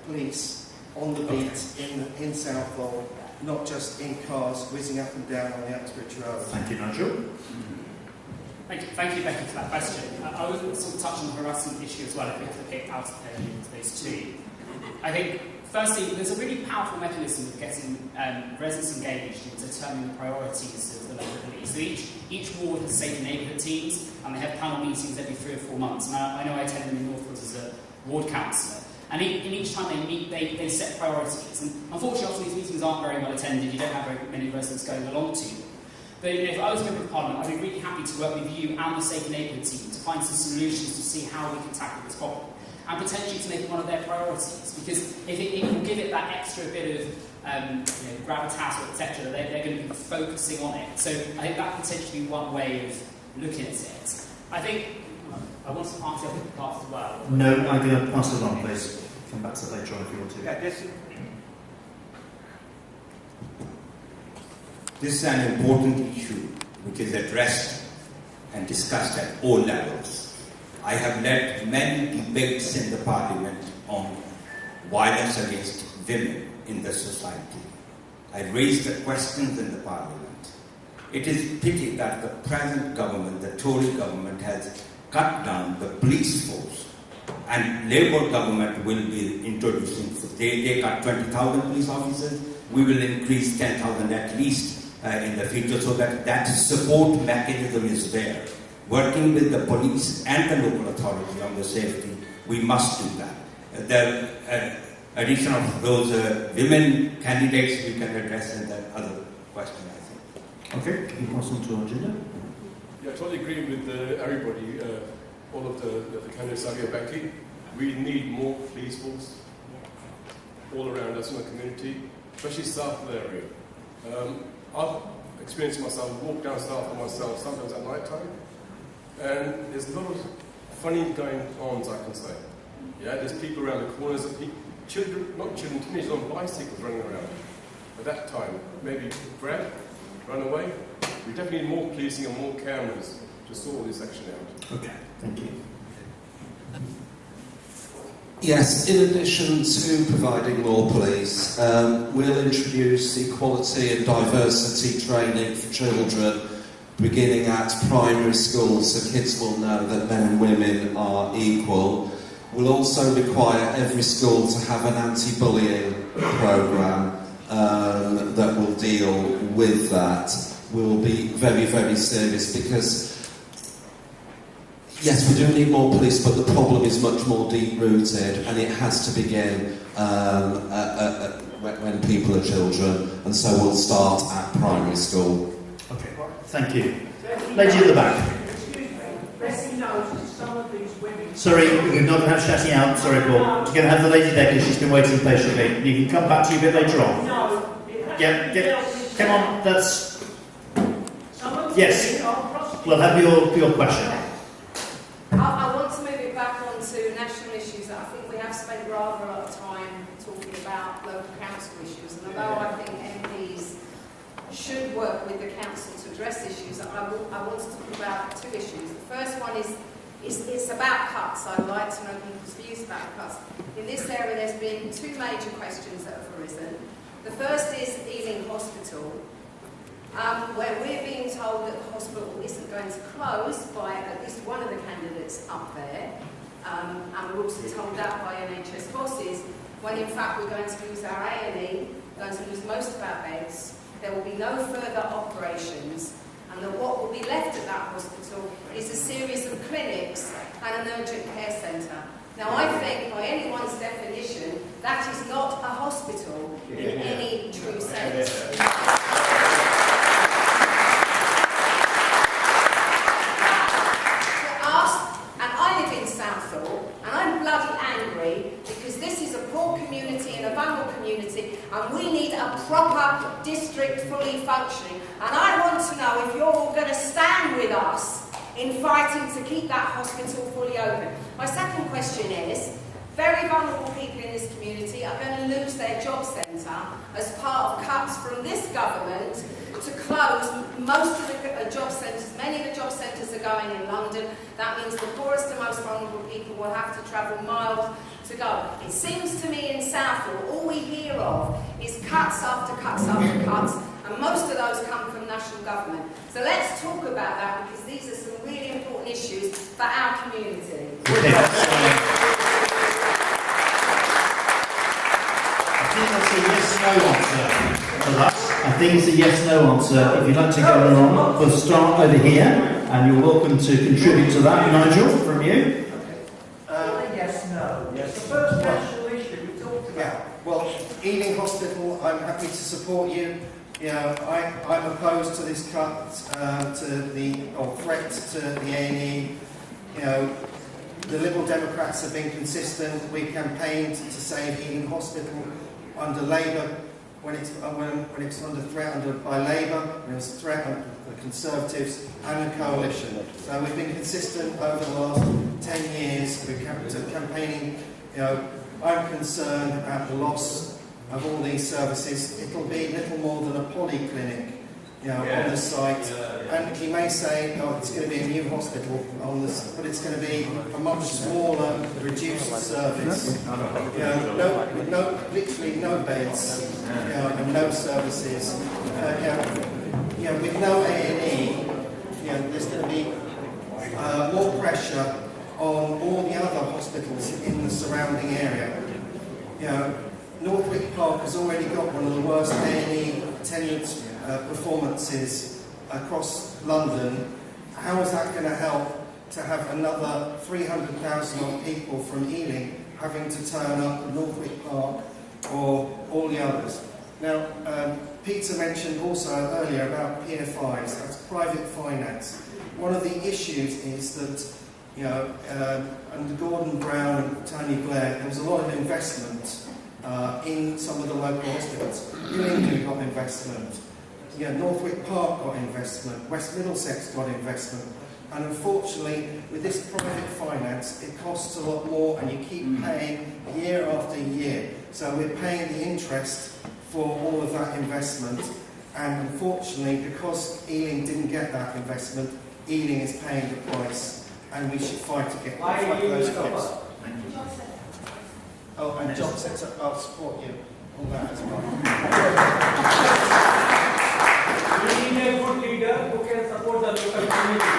police on the beat in Southall, not just in cars whizzing up and down on the Uxbridge Road. Thank you, Nigel. Thank you, Becky, for that question. I would sort of touch on the harassment issue as well, if we have to pick out those two. I think, firstly, there's a really powerful mechanism of getting residents engaged in determining the priorities of the local police. So each ward has safe neighbourhood teams, and they have panel meetings every 3 or 4 months. And I know I attend them in Northwoods as a ward councillor. And in each time they meet, they set priorities. And unfortunately, often these meetings aren't very well attended. You don't have very many residents going along to them. But if I was a Member of Parliament, I'd be really happy to work with you and the Safe Neighbourhood team to find some solutions to see how we can tackle this problem, and potentially to make it one of their priorities. Because if it will give it that extra bit of gravitas, etc., they're going to be focusing on it. So I think that could potentially be one way of looking at it. I think I want to answer the other parts as well. No, I'm going to pass it on, please. Come back to that later on if you want to. Yeah, this is an important issue which is addressed and discussed at all levels. I have led many debates in the Parliament on violence against women in the society. I raised the questions in the Parliament. It is pity that the present government, the Tory government, has cut down the police force, and Labour government will be introducing, they cut 20,000 police officers, we will increase 10,000 at least in the future, so that support mechanism is there. Working with the police and the local authority on the safety, we must do that. The addition of those women candidates we can address in the other question, I think. Okay, can you pass on to our agenda? Yeah, I totally agree with everybody, all of the candidates out here, Becky. We need more police force all around us in the community, especially Southall area. I've experienced myself, walk down Southall myself, sometimes at night time, and there's a lot of funny going-ons, I can say. Yeah, there's people around the corners, children, not children, teenagers on bicycles running around. At that time, maybe grab, run away. We definitely need more policing and more cameras to sort all this action out. Okay, thank you. Yes, in addition to providing more police, we'll introduce equality and diversity training for children beginning at primary school, so kids will know that men and women are equal. We'll also require every school to have an anti-bullying programme that will deal with that. We'll be very, very serious because, yes, we do need more police, but the problem is much more deep-rooted, and it has to begin when people are children, and so we'll start at primary school. Okay, thank you. Lady at the back. Sorry, we're not going to have shouting out. Sorry, Paul. We're going to have the lady there because she's been waiting patiently. You can come back to you a bit later on. Come on, that's... Yes, we'll have your question. I want to move it back onto national issues that I think we have spent rather a lot of time talking about local council issues, and although I think MPs should work with the council to address issues, I want to talk about two issues. The first one is it's about cuts. I'd like to know people's views about cuts. In this area there's been two major questions that have arisen. The first is Ealing Hospital, where we're being told that the hospital isn't going to close by at least one of the candidates up there, and we're also told that by NHS bosses, when in fact we're going to lose our A&E, we're going to lose most of our beds, there will be no further operations, and that what will be left at that hospital is a series of clinics and an urgent care centre. Now I think, by anyone's definition, that is not a hospital in any true sense. And we need a proper district fully functioning. And I want to know if you're all going to stand with us in fighting to keep that hospital fully open. My second question is, very vulnerable people in this community are going to lose their job centre as part of cuts from this government to close most of the job centres. Many of the job centres are going in London. That means the poorest and most vulnerable people will have to travel miles to go. It seems to me in Southall, all we hear of is cuts after cuts after cuts, and most of those come from national government. So let's talk about that, because these are some really important issues for our community. I think that's a yes-no answer for that. I think it's a yes-no answer. If you'd like to go along, we'll start over here, and you're welcome to contribute to that. Nigel, from you. Yes, the first national issue we talked about. Yeah, well, Ealing Hospital, I'm happy to support you. You know, I'm opposed to this cut, or threat to the A&E. You know, the Liberal Democrats have been consistent. We campaigned to save Ealing Hospital under Labour when it's under threat by Labour, when it's a threat under the Conservatives and the Coalition. So we've been consistent over the last 10 years. We're campaigning. You know, I'm concerned about the loss of all these services. It'll be little more than a polyclinic on the site, and he may say, oh, it's going to be a new hospital on this, but it's going to be a much smaller, reduced service. Literally no beds, and no services. With no A&E, there's going to be more pressure on all the other hospitals in the surrounding area. Northwick Park has already got one of the worst A&E attendance performances across London. How is that going to help to have another 300,000 odd people from Ealing having to turn up at Northwick Park or all the others? Now, Peter mentioned also earlier about PFIs, that's private finance. One of the issues is that, under Gordon Brown and Tony Blair, there was a lot of investment in some of the local hospitals. Ealing got investment. Northwick Park got investment. West Middlesex got investment. And unfortunately, with this private finance, it costs a lot more, and you keep paying year after year. So we're paying the interest for all of that investment. And unfortunately, because Ealing didn't get that investment, Ealing is paying the price, and we should fight to get those kids. Oh, and John said, I'll support you on that as well. We need a good leader who can support the local community.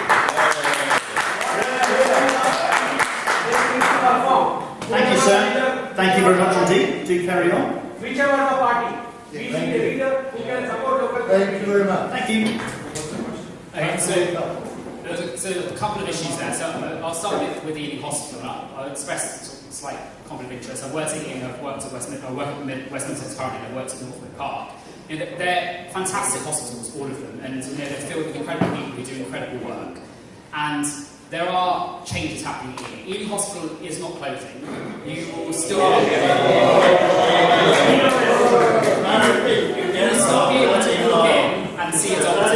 Thank you, sir. Thank you very much indeed. Do carry on. Whichever the party, we need a leader who can support local community. Thank you very much. Thank you. Okay, so a couple of issues there. So I'll start with the Ealing Hospital. I'll express a slight conflict of interest. I've worked at Ealing, I've worked at Westminster currently, I've worked at Northwood Park. They're fantastic hospitals, all of them, and they're filled with incredible people who do incredible work. And there are changes happening at Ealing. Ealing Hospital is not closing. You will still be able to walk in and see a doctor.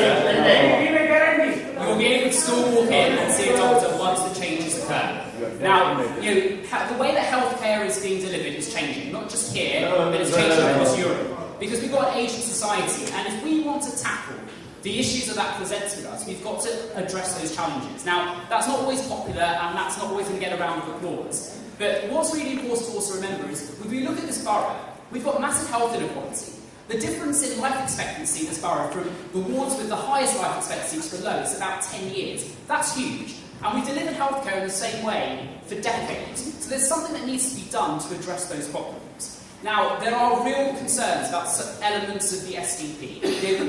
You'll be able to still walk in and see a doctor once the changes occur. Now, the way that healthcare is being delivered is changing, not just here, but it's changing across Europe. Because we've got an aging society, and if we want to tackle the issues that presents with us, we've got to address those challenges. Now, that's not always popular, and that's not always going to get a round of applause. But what's really important to also remember is, when we look at this borough, we've got massive health inequality. The difference in life expectancy in this borough from the wards with the highest life expectancy to the lowest, about 10 years. That's huge. And we've delivered healthcare in the same way for decades. So there's something that needs to be done to address those problems. Now, there are real concerns about some elements of the SDP.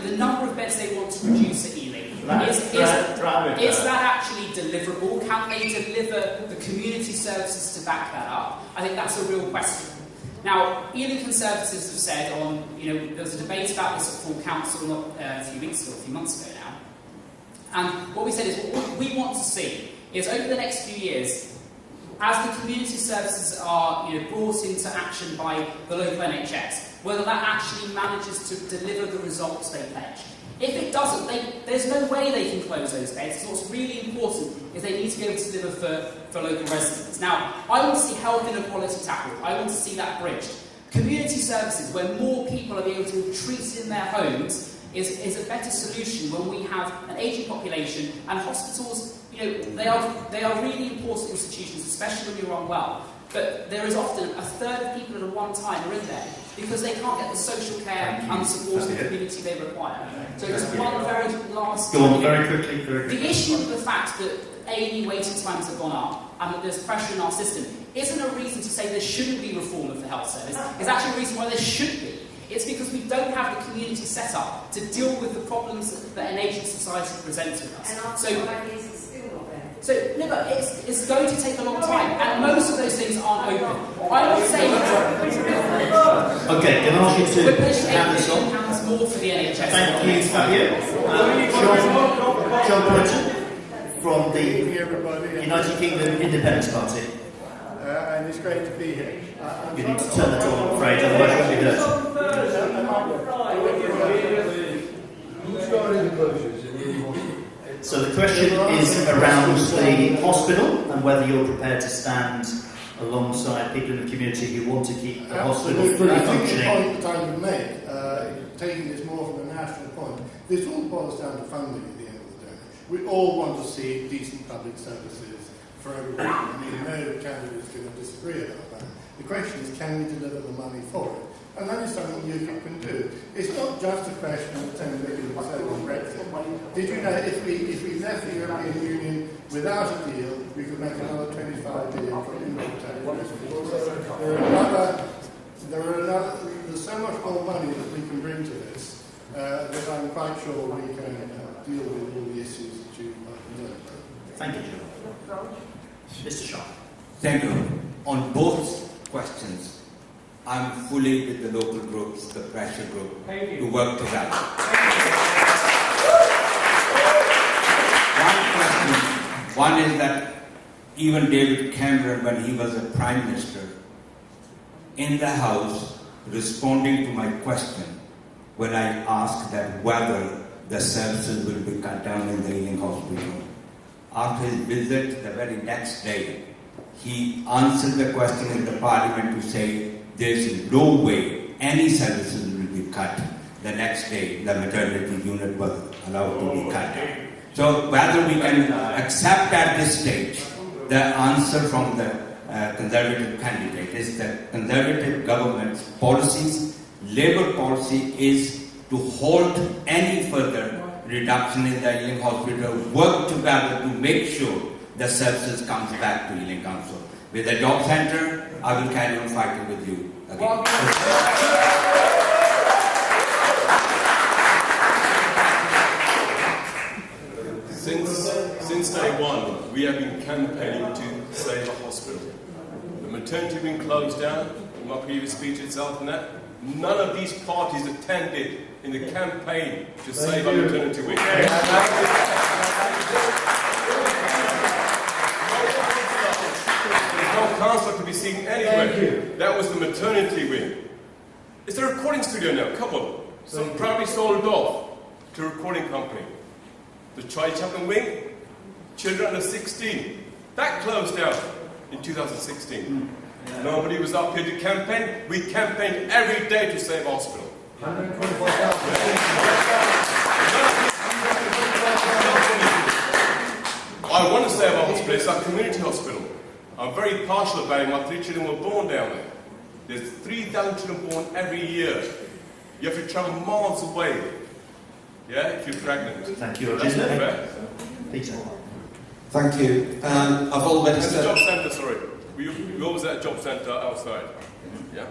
The number of beds they want to reduce at Ealing. Is that actually deliverable? Can they deliver the community services to back that up? I think that's a real question. Now, Ealing Conservatives have said there was a debate about this at full council a few months ago now. And what we said is, what we want to see is, over the next few years, as the community services are brought into action by the local NHS, whether that actually manages to deliver the results they pledge. If it doesn't, there's no way they can close those beds. So what's really important is they need to be able to deliver for local residents. Now, I want to see health inequality tackled. I want to see that bridged. Community services, where more people are being able to be treated in their homes, is a better solution when we have an ageing population, and hospitals, they are really important institutions, especially when you're unwell. But there is often a third of people at one time are in there because they can't get the social care and support in the community they require. So just one very last... Go on, very quickly. The issue with the fact that A&E waiting times have gone up and that there's pressure in our system isn't a reason to say there shouldn't be reform of the health service. It's actually a reason why there should be. It's because we don't have the community set up to deal with the problems that an aging society presents with us. And after 5 years, it's still not there. But it's going to take a long time, and most of those things aren't open. I'm not saying... Okay, can I ask you to hand this on? More for the NHS. Thank you, Fabio. John Britton from the United Kingdom Independence Party. And it's great to be here. You need to turn that on, I'm afraid, otherwise you won't be heard. So the question is around the hospital and whether you're prepared to stand alongside people in the community who want to keep the hospital fully functioning. The point that I would make, taking this more from a national point, this all boils down to funding at the end of the day. We all want to see decent public services for everybody. I mean, no candidate is going to disagree about that. The question is, can we deliver the money for it? And that is something UKIP can do. It's not just a question of 10 billion or so on Brexit. Did you know if we left the European Union without a deal, we could make another 25 billion from import tax revenues? There's so much more money that we can bring to this that I'm quite sure we can deal with all the issues that you know. Thank you, John. Mr. Shaw. Thank you. On both questions, I'm fully with the local groups, the pressure group, to work together. One is that even David Cameron, when he was a Prime Minister, in the House, responding to my question, when I asked that whether the services will be cut down in the Ealing Hospital, after his visit, the very next day, he answered the question in the Parliament to say there is no way any services will be cut. The next day, the maternity unit was allowed to be cut down. So whether we can accept at this stage, the answer from the Conservative candidate is that Conservative government's policies, Labour policy is to halt any further reduction in the Ealing Hospital, work together to make sure the services comes back to Ealing Council. With the job centre, I will carry on fighting with you again. Since day one, we have been campaigning to save a hospital. The maternity wing closed down, in my previous speech itself, and that none of these parties attended in the campaign to save our maternity wing. There's no council to be seen anywhere. That was the maternity wing. It's a recording studio now, couple. Some proudly sold off to a recording company. The Charlie Chaplin wing, children under 16, that closed down in 2016. Nobody was up here to campaign. We campaigned every day to save hospital. I want to save our hospital. It's our community hospital. I'm very partial about it. My 3 children were born down there. There's 3,000 children born every year. You have to travel miles away. Yeah, if you're pregnant. Thank you. That's not fair. Peter. Thank you. I've already And the said... job centre, sorry. We always at job centre outside. Yeah.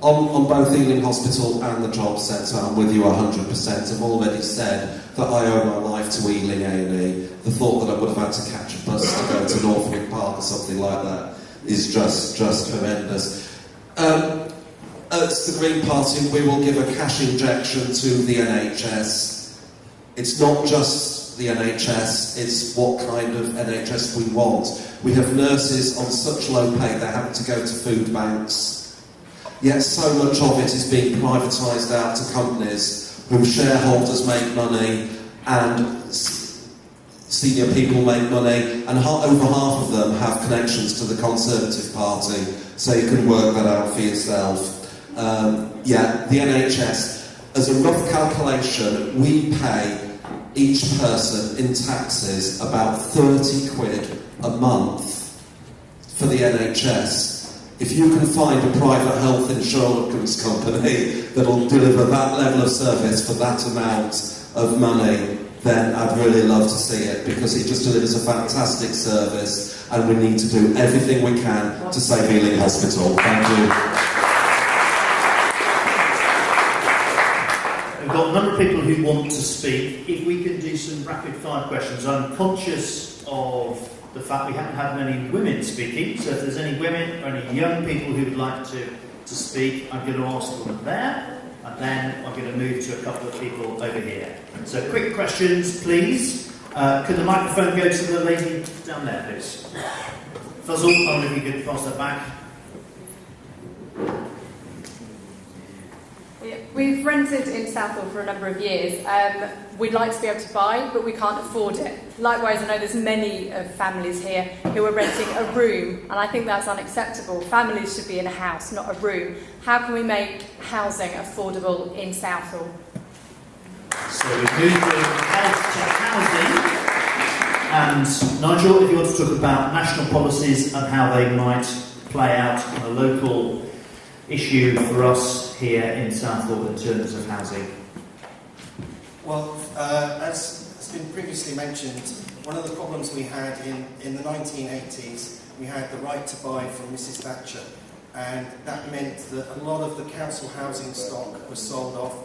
On both Ealing Hospital and the job centre, I'm with you 100%. I've already said that I owe my life to Ealing A&E. The thought that I would have had to catch a bus to go to Northwick Park or something like that is just horrendous. As the Green Party, we will give a cash injection to the NHS. It's not just the NHS, it's what kind of NHS we want. We have nurses on such low pay they're having to go to food banks. Yet so much of it is being privatised out to companies whose shareholders make money and senior people make money, and over half of them have connections to the Conservative Party, so you can work that out for yourself. The NHS, as a rough calculation, we pay each person in taxes about 30 quid a month for the NHS. If you can find a private health insurance company that will deliver that level of service for that amount of money, then I'd really love to see it, because it just delivers a fantastic service, and we need to do everything we can to save Ealing Hospital. Thank you. We've got a number of people who want to speak. If we can do some rapid fire questions. I'm conscious of the fact we haven't had many women speaking, so if there's any women or any young people who would like to speak, I'm going to ask them there, and then I'm going to move to a couple of people over here. So quick questions, please. Could the microphone go to the lady down there, please? Fuzzle, I wonder if you could pass that back. We've rented in Southall for a number of years. We'd like to be able to buy, but we can't afford it. Likewise, I know there's many families here who are renting a room, and I think that's unacceptable. Families should be in a house, not a room. How can we make housing affordable in Southall? So we move from health to housing. And Nigel, if you want to talk about national policies and how they might play out on a local issue for us here in Southall in terms of housing. Well, as has been previously mentioned, one of the problems we had in the 1980s, we had the right to buy from Mrs. Thatcher, and that meant that a lot of the council housing stock was sold off,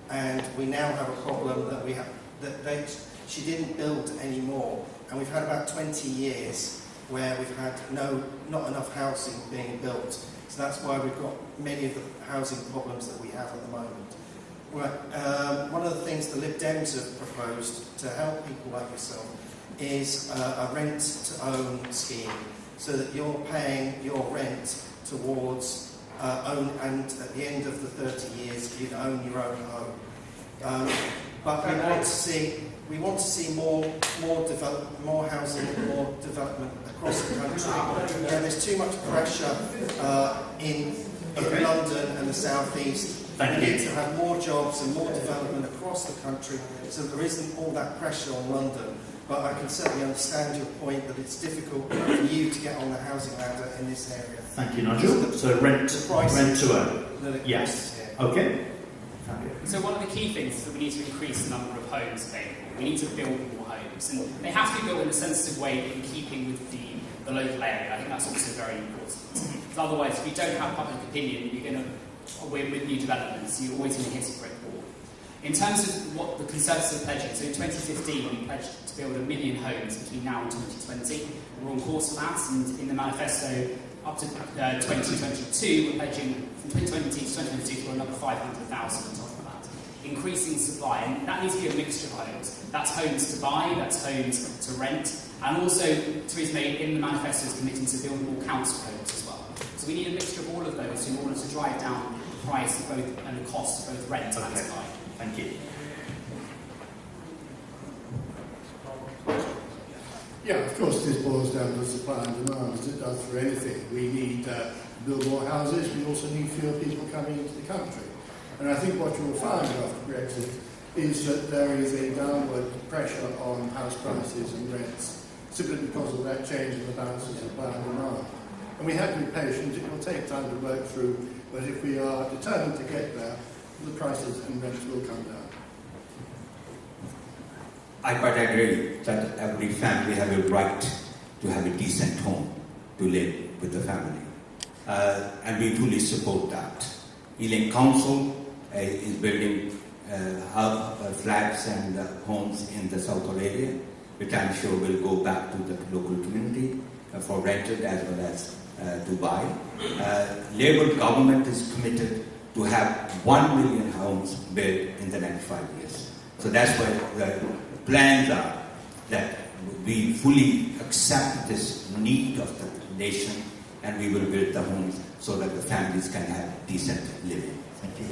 and we now have a problem that she didn't build anymore, and we've had about 20 years where we've had not enough housing being built. So that's why we've got many of the housing problems that we have at the moment. One of the things the Lib Dems have proposed to help people like yourself is a rent-to-own scheme, so that you're paying your rent towards own, and at the end of the 30 years you own your own home. But we want to see more housing, more development across the country. There's too much pressure in London and the South East. We need to have more jobs and more development across the country, so there isn't all that pressure on London. But I can certainly understand your point that it's difficult for you to get on the housing ladder in this area. Thank you, Nigel. So rent to own. Yes. Okay. So one of the key things is that we need to increase the number of homes available. We need to build more homes, and they have to be built in a sensitive way in keeping with the local area. I think that's also very important. Because otherwise, if you don't have public opinion, you're going to, with new developments, you're always going to hit a brick wall. In terms of what the Conservatives are pledging, so in 2015 we pledged to build 1 million homes between now and 2020. We're on course for that, and in the manifesto up to 2022 we're pledging from 2020 to 2022 for another 500,000 on top of that. Increasing supply, and that needs to be a mixture of homes. That's homes to buy, that's homes to rent, and also Theresa May in the manifesto is committing to build more council homes as well. So we need a mixture of all of those in order to drive down the price of both and the cost of both rent and supply. Thank you. Yeah, of course this boils down to supply and demand, as it does for anything. We need to build more houses, we also need fewer people coming into the country. And I think what you will find after Brexit is that there is a downward pressure on house prices and rents, simply because of that change in the balance of supply and demand. And we have to be patient, it will take time to work through, but if we are determined to get there, the prices and rents will come down. I quite agree that every family has a right to have a decent home to live with the family. And we fully support that. Ealing Council is building flats and homes in the Southall area, which I'm sure will go back to the local community for rented as well as to buy. Labour government is committed to have 1 million homes built in the next 5 years. So that's why the plans are that we fully accept this need of the nation, and we will build the homes so that the families can have decent living. Thank you.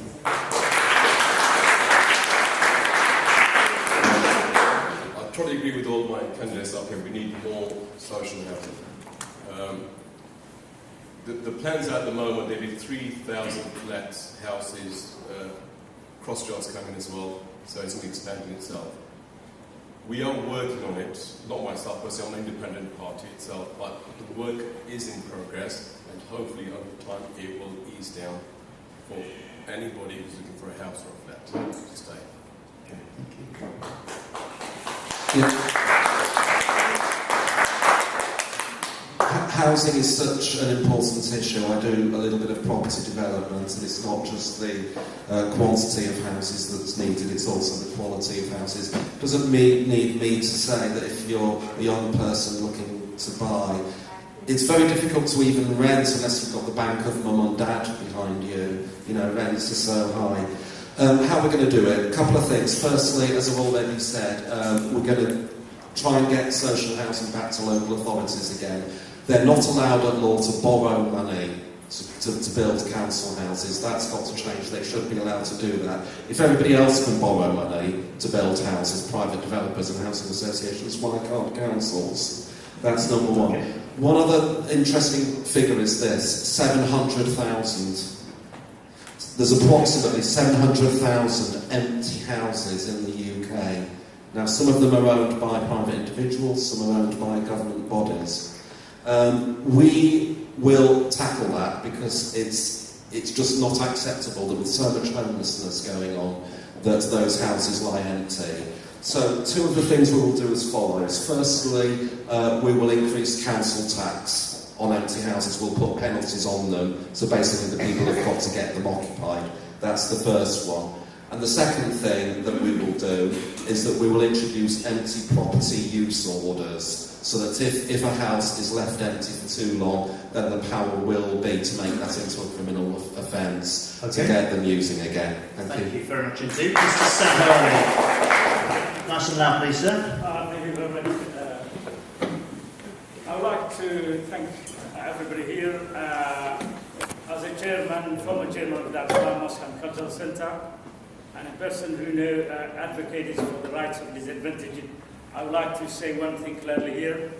I totally agree with all my candidates up here. We need more social housing. The plans at the moment, there will be 3,000 flats, houses, Crossjars coming as well, so it's going to expand in itself. We are working on it, not myself, but on the independent party itself, but the work is in progress, and hopefully over time it will ease down for anybody who's looking for a house or a flat to stay. Okay. Thank you. Yeah. Housing is such an important issue. I do a little bit of property development, and it's not just the quantity of houses that's needed, it's also the quality of houses. It doesn't need me to say that if you're a young person looking to buy, it's very difficult to even rent unless you've got the bank of mum and dad behind you. You know, rents are so high. How are we going to do it? A couple of things. Firstly, as I've already said, we're going to try and get social housing back to local authorities again. They're not allowed at law to borrow money to build council houses. That's got to change. They should be allowed to do that. If everybody else can borrow money to build houses, private developers and housing associations, why can't councils? That's number one. Okay. One other interesting figure is this: 700,000. There's approximately 700,000 empty houses in the UK. Now, some of them are owned by private individuals, some are owned by government bodies. We will tackle that because it's just not acceptable that with so much homelessness going on, that those houses lie empty. So, two of the things we will do as follows. Firstly, we will increase council tax on empty houses. We'll put penalties on them, so basically the people have got to get them occupied. That's the first one. And the second thing that we will do is that we will introduce empty property use orders, so that if a house is left empty for too long, then the power will be to make that into a criminal offence, to get them using again. Thank you very much indeed. Mr. Southall. Nice and loud, please, sir. Thank you very much. I would like to thank everybody here. As a chairman, former chairman of the Absalom Mosque and Cultural Centre, and a person who advocates for the rights of disadvantaged, I would like to say one thing clearly here.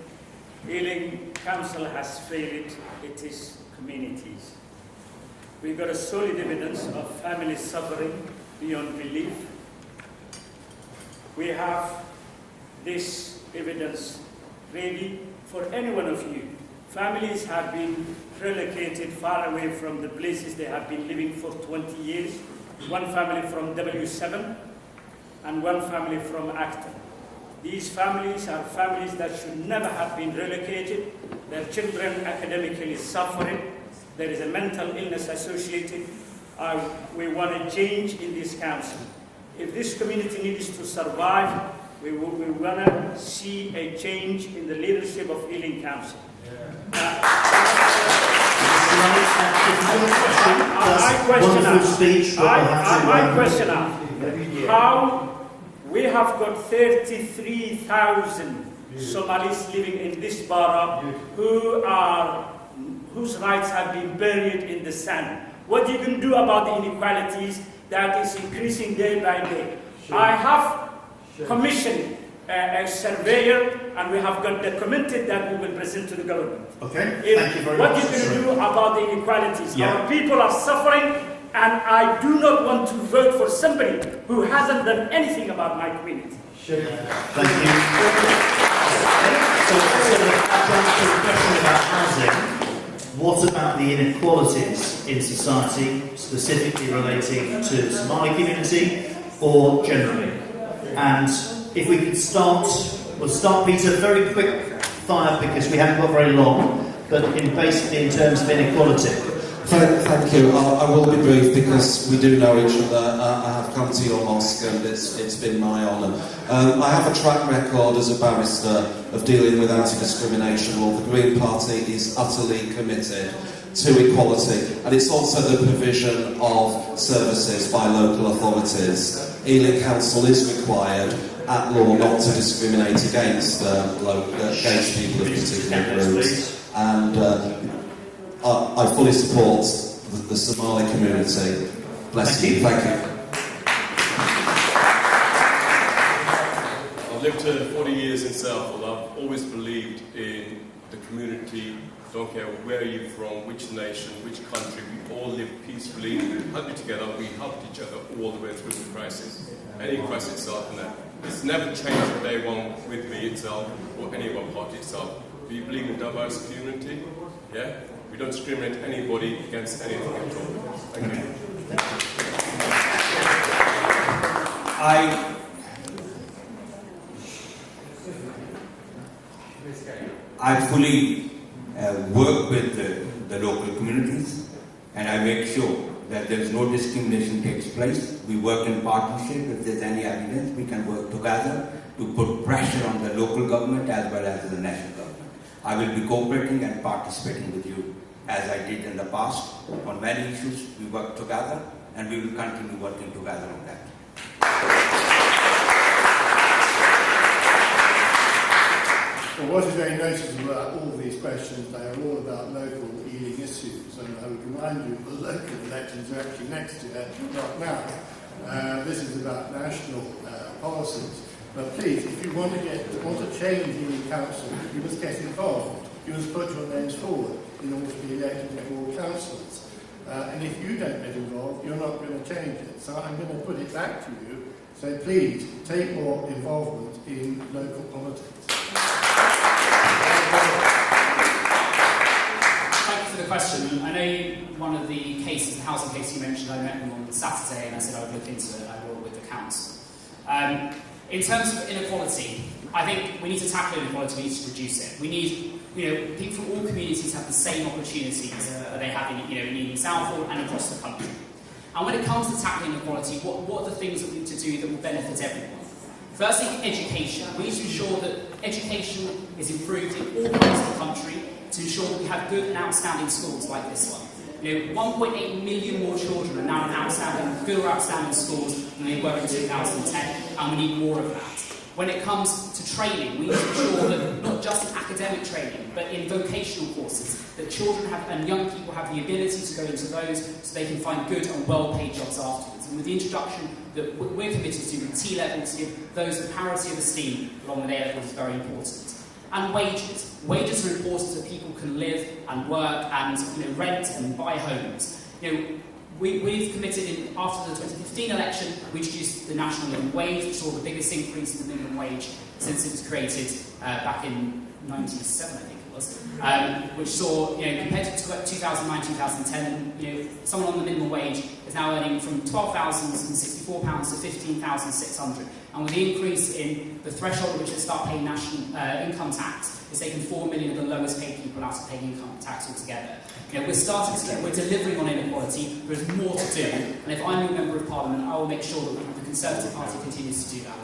Ealing Council has failed its communities. We've got a solid evidence of families suffering beyond belief. We have this evidence ready for any one of you. Families have been relocated far away from the places they have been living for 20 years. One family from W7 and one family from Acton. These families are families that should never have been relocated. Their children academically suffering. There is a mental illness associated. We want a change in this council. If this community needs to survive, we want to see a change in the leadership of Ealing Council. My question how we have got 33,000 Somalis living in this borough whose rights have been buried in the sand. What you can do about the inequalities that is increasing day by day? I have commissioned a surveyor, and we have got documented that we will present to the government. Okay, thank you very what much. What you can do about the inequalities? Yeah. Our people are suffering, and I do not want to vote for somebody who hasn't done anything about my community. Thank you. So to the question about housing, what about the inequalities in society, specifically relating to the Somali community, or generally? And if we could we'll start, Peter, very quick fire because we haven't got very long, but basically in terms of inequality. Thank you. I will be brief because we do know each other. I have come to your mosque and it's been my honour. I have a track record as a barrister of dealing with anti-discrimination law. The Green Party is utterly committed to equality, and it's also the provision of services by local authorities. Ealing Council is required at law not to discriminate against people of particular groups, and I fully support the Somali community. Bless you. Thank you. I've lived 40 years in Southall. I've always believed in the community. Don't care where you're from, which nation, which country, we all live peacefully, happy together. We helped each other all the way through the crisis. Any crisis itself, and that it's never changed from day one with me itself or any one party itself. We believe in diverse community. Yeah, we don't discriminate anybody against anything at all. Thank you. I fully work with the local communities, and I make sure that there is no discrimination takes place. We work in partnership. If there's any evidence, we can work together to put pressure on the local government as well as the national government. I will be cooperating and participating with you as I did in the past. On many issues, we work together, and we will continue working together on that. Well, what is very noticeable about all these questions, they are all about local Ealing issues, and I would remind you the local elections are actually next year, not now. This is about national policies. But please, if you want to change Ealing Council, you must get involved. You must put your names forward in order to be elected to all councillors. And if you don't get involved, you're not going to change it. So I'm going to put it back to you. So please, take more involvement in local politics. Thank you for the question. I know one of the cases, the housing case you mentioned, I met them on Saturday and I said I would look into it. I will with the council. In terms of inequality, I think we need to tackle inequality, we need to reduce it. We need, people from all communities have the same opportunities that they have in Ealing Southall and across the country. And when it comes to tackling inequality, what are the things that we need to do that will benefit everyone? Firstly, education. We need to ensure that education is improved in all parts of the country to ensure that we have good and outstanding schools like this one. 1.8 million more children are now in good or outstanding schools than they were in 2010, and we need more of that. When it comes to training, we need to ensure that not just in academic training, but in vocational courses, that children and young people have the ability to go into those so they can find good and well-paid jobs afterwards. And with the introduction that we're committed to with T-levels, to give those the parity of esteem along with A-levels is very important. And wages. Wages are important so people can live and work and rent and buy homes. We've committed after the 2015 election, we introduced the national minimum wage, which saw the biggest increase in the minimum wage since it was created back in 1997, I think it was, which saw, compared to 2009-2010, someone on the minimum wage is now earning from £12,064 to £15,600. And with the increase in the threshold at which they start paying national income tax, it's taken 4 million of the lowest paid people out of paying income tax altogether. We're delivering on inequality, there's more to do, and if I'm a Member of Parliament, I will make sure that the Conservative Party continues to do that.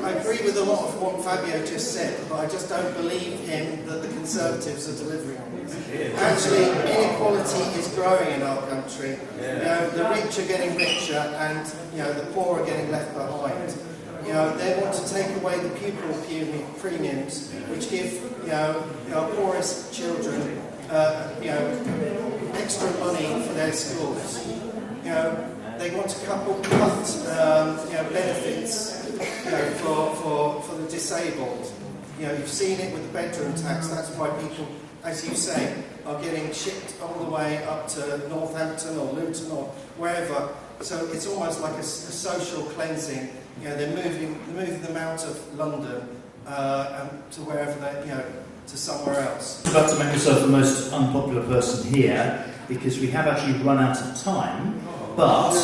I agree with a lot of what Fabio just said, but I just don't believe him that the Conservatives are delivering on this. Actually, inequality is growing in our country. The rich are getting richer, and the poor are getting left behind. They want to take away the pupil premiums, which give our poorest children extra money for their schools. They want to cut benefits for the disabled. You've seen it with the bedroom tax. That's why people, as you say, are getting shipped all the way up to Northampton or Luton or wherever. So it's almost like a social cleansing. They're moving them out of London to wherever to somewhere else. I'm about to make myself the most unpopular person here because we have actually run out of time. But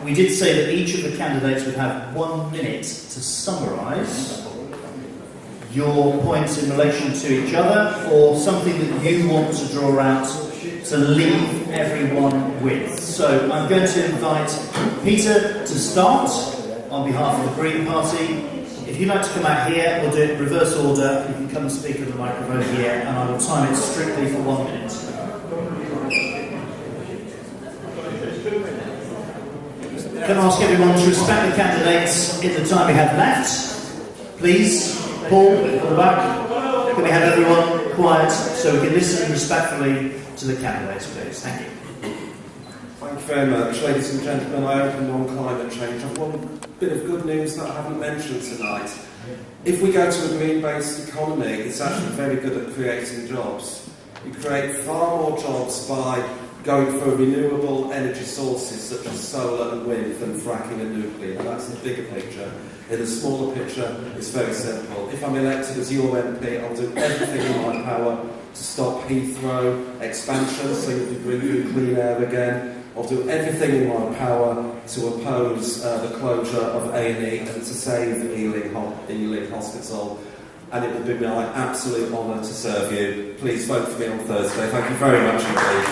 we did say that each of the candidates would have 1 minute to summarise your points in relation to each other or something that you want to draw out to leave everyone with. So I'm going to invite Peter to start on behalf of the Green Party. If you'd like to come out here, we'll do it in reverse order. You can come and speak at the microphone here, and I will time it strictly for 1 minute. Can I ask everyone to respect the candidates in the time we have left? Please, Paul, at the back. Can we have everyone quiet so we can listen respectfully to the candidates, please? Thank you. Thank you very much. Ladies and gentlemen, I opened on climate change. I've one bit of good news that I haven't mentioned tonight. If we go to a green-based economy, it's actually very good at creating jobs. You create far more jobs by going for renewable energy sources such as solar and wind than fracking and nuclear. Now, that's the bigger picture. In the smaller picture, it's very simple. If I'm elected as your MP, I'll do everything in my power to stop Heathrow expansion, so you'll be bringing clean air again. I'll do everything in my power to oppose the closure of A&E and to save Ealing Hospital. And it would be my absolute honour to serve you. Please vote for me on Thursday. Thank you very much indeed.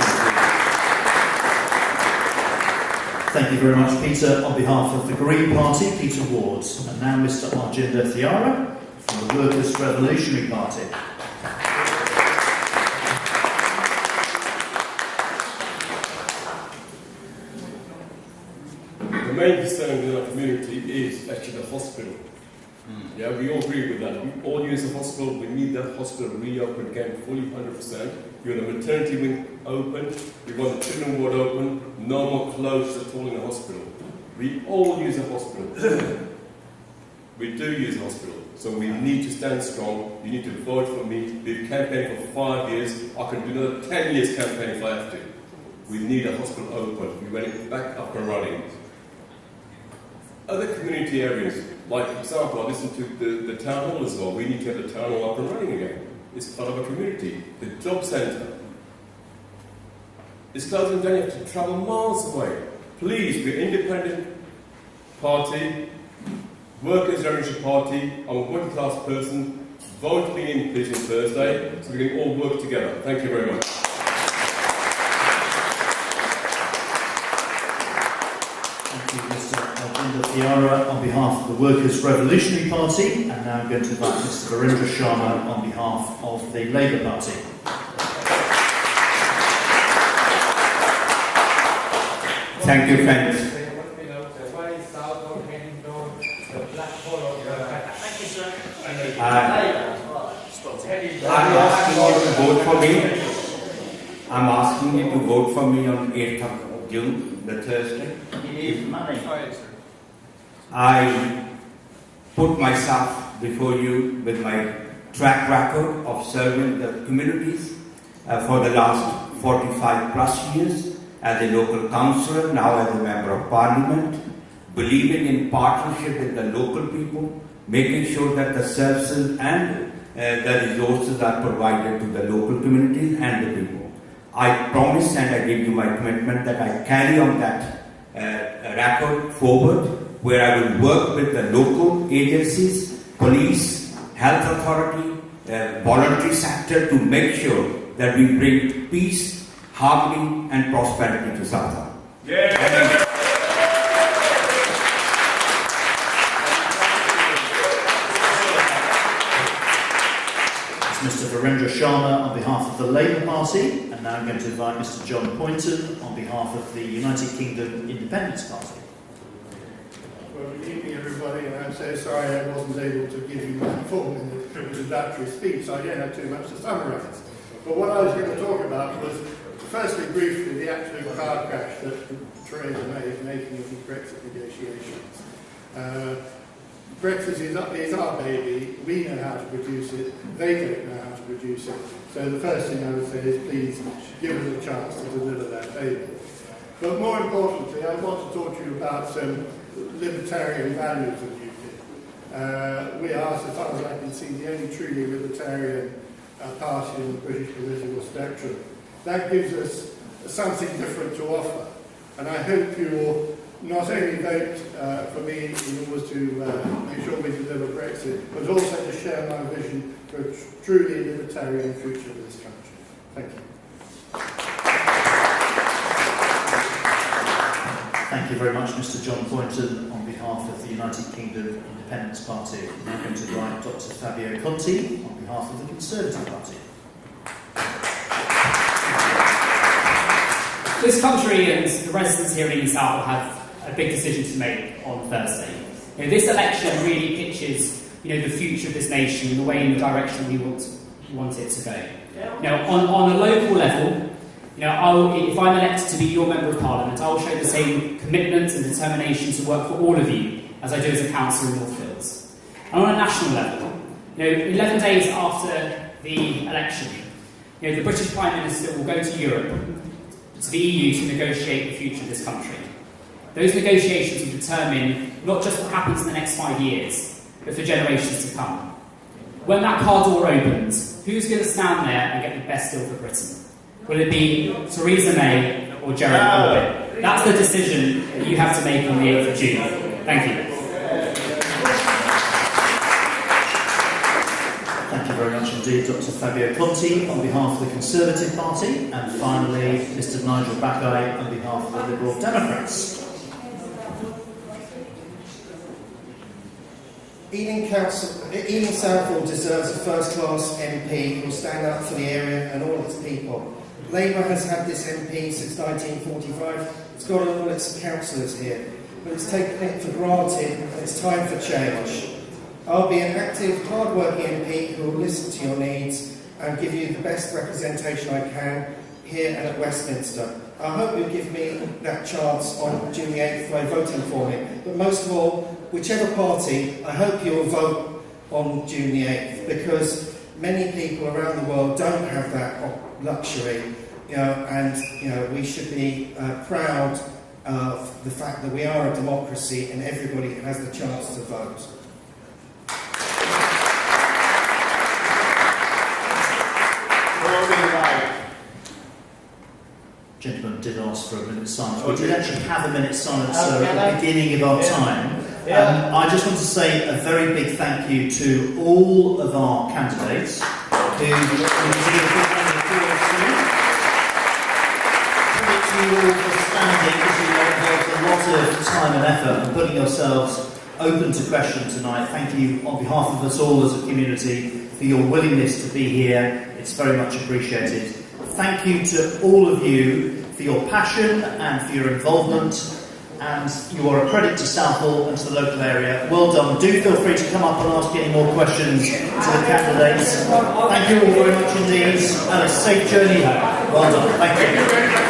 Thank you very much, Peter. On behalf of the Green Party, Peter Ward. And now Mr. Arjinder Thiara from the Workers' Revolutionary Party. Good main concern in our community is actually the hospital. Yeah, we all agree with that. We all use the hospital. We need that hospital reopened again fully 100%. We want the maternity wing open. We want the children ward open. No more closed at all in the hospital. We all use the hospital. We do use the hospital. So we need to stand strong. You need to vote for me. We've campaigned for 5 years. I can do another 10 years campaign if I have to. We need a hospital open. We want it back up and running. Other community areas, like for example, I listen to the town hall as well. We need to have the town hall up and running again. It's part of a community. The job centre. It's closing down. You have to travel miles away. Please, we're an independent party, workers' ownership party. I'm a working class person. Vote me in, please, on Thursday, so we can all work together. Thank you very much. Thank you, Mr. Fiara, on behalf of the Workers' Revolutionary Party, and now I'm going to invite Mr. Virendra Sharma on behalf of the Labour Party. Thank you, friends. I'm asking you to vote for me. I'm asking you to vote for me on 8th of June, the Thursday. I put myself before you with my track record of serving the communities for the last 45 plus years as a local councillor, now as a member of parliament, believing in partnership with the local people, making sure that the services and the resources are provided to the local communities and the people. I promise and I give you my commitment that I carry on that record forward, where I will work with the local agencies, police, health authority, voluntary sector to make sure that we bring peace, harmony and prosperity to Southall. Yeah. Mr. Virendra Sharma on behalf of the Labour Party, and now I'm going to invite Mr. John Poynton on behalf of the United Kingdom Independence Party. Well, good evening, everybody, and I'm so sorry I wasn't able to give you my full introductory speech, so I don't have too much to summarise. But what I was going to talk about was, firstly, briefly, the absolute car crash that Theresa May is making of the Brexit negotiations. Brexit is our baby, we know how to produce it, they don't know how to produce it. So the first thing I would say is please give us a chance to deliver that baby. But more importantly, I want to talk to you about some libertarian values of UKIP. We are, so far as I can see, the only truly libertarian party in the British political spectrum. That gives us something different to offer. And I hope you will not only vote for me in order to make sure we deliver Brexit, but also to share my vision for a truly libertarian future of this country. Thank you. Thank you very much, Mr. John Poynton, on behalf of the United Kingdom Independence Party. Now going to invite Dr. Fabio Conti on behalf of the Conservative Party. This country and the residents here in Ealing South have a big decision to make on Thursday. This election really pictures, the future of this nation, the way in the direction we want it to go. On a local level, if I'm elected to be your member of Parliament, I will show the same commitment and determination to work for all of you as I do as a councillor in Northfields. And on a national level, 11 days after the election, the British Prime Minister will go to Europe, to the EU, to negotiate the future of this country. Those negotiations will determine not just what happens in the next 5 years, but for generations to come. When that car door opens, who's going to stand there and get the best deal for Britain? Will it be Theresa May or Jeremy Corbyn? That's the decision that you have to make on the 8th of June. Thank you. Thank you very much indeed, Dr. Fabio Conti, on behalf of the Conservative Party, and finally, Mr. Nigel Backeye on behalf of the Liberal Democrats. Ealing Southall deserves a first-class MP who will stand up for the area and all its people. Labour has had this MP since 1945. It's got all its councillors here. but it's taken it for granted and it's time for change. I'll be an active, hard-working MP who will listen to your needs and give you the best representation I can here and at Westminster. I hope you'll give me that chance on June the 8th by voting for me. But most of all, whichever party, I hope you'll vote on June the 8th, because many people around the world don't have that luxury, and we should be proud of the fact that we are a democracy and everybody has the chance to vote. Gentleman did ask for a minute's silence. We did actually have a minute's silence at the beginning of our time. I just want to say a very big thank you to all of our candidates who give a big round of applause to. Credit to you all for standing, because you involved a lot of time and effort and putting yourselves open to question tonight. Thank you on behalf of us all as a community for your willingness to be here. It's very much appreciated. Thank you to all of you for your passion and for your involvement, and you are a credit to Southall and to the local area. Well done. Do feel free to come up and ask any more questions to the candidates. Thank you all very much indeed, and a safe journey home. Well done. Thank you.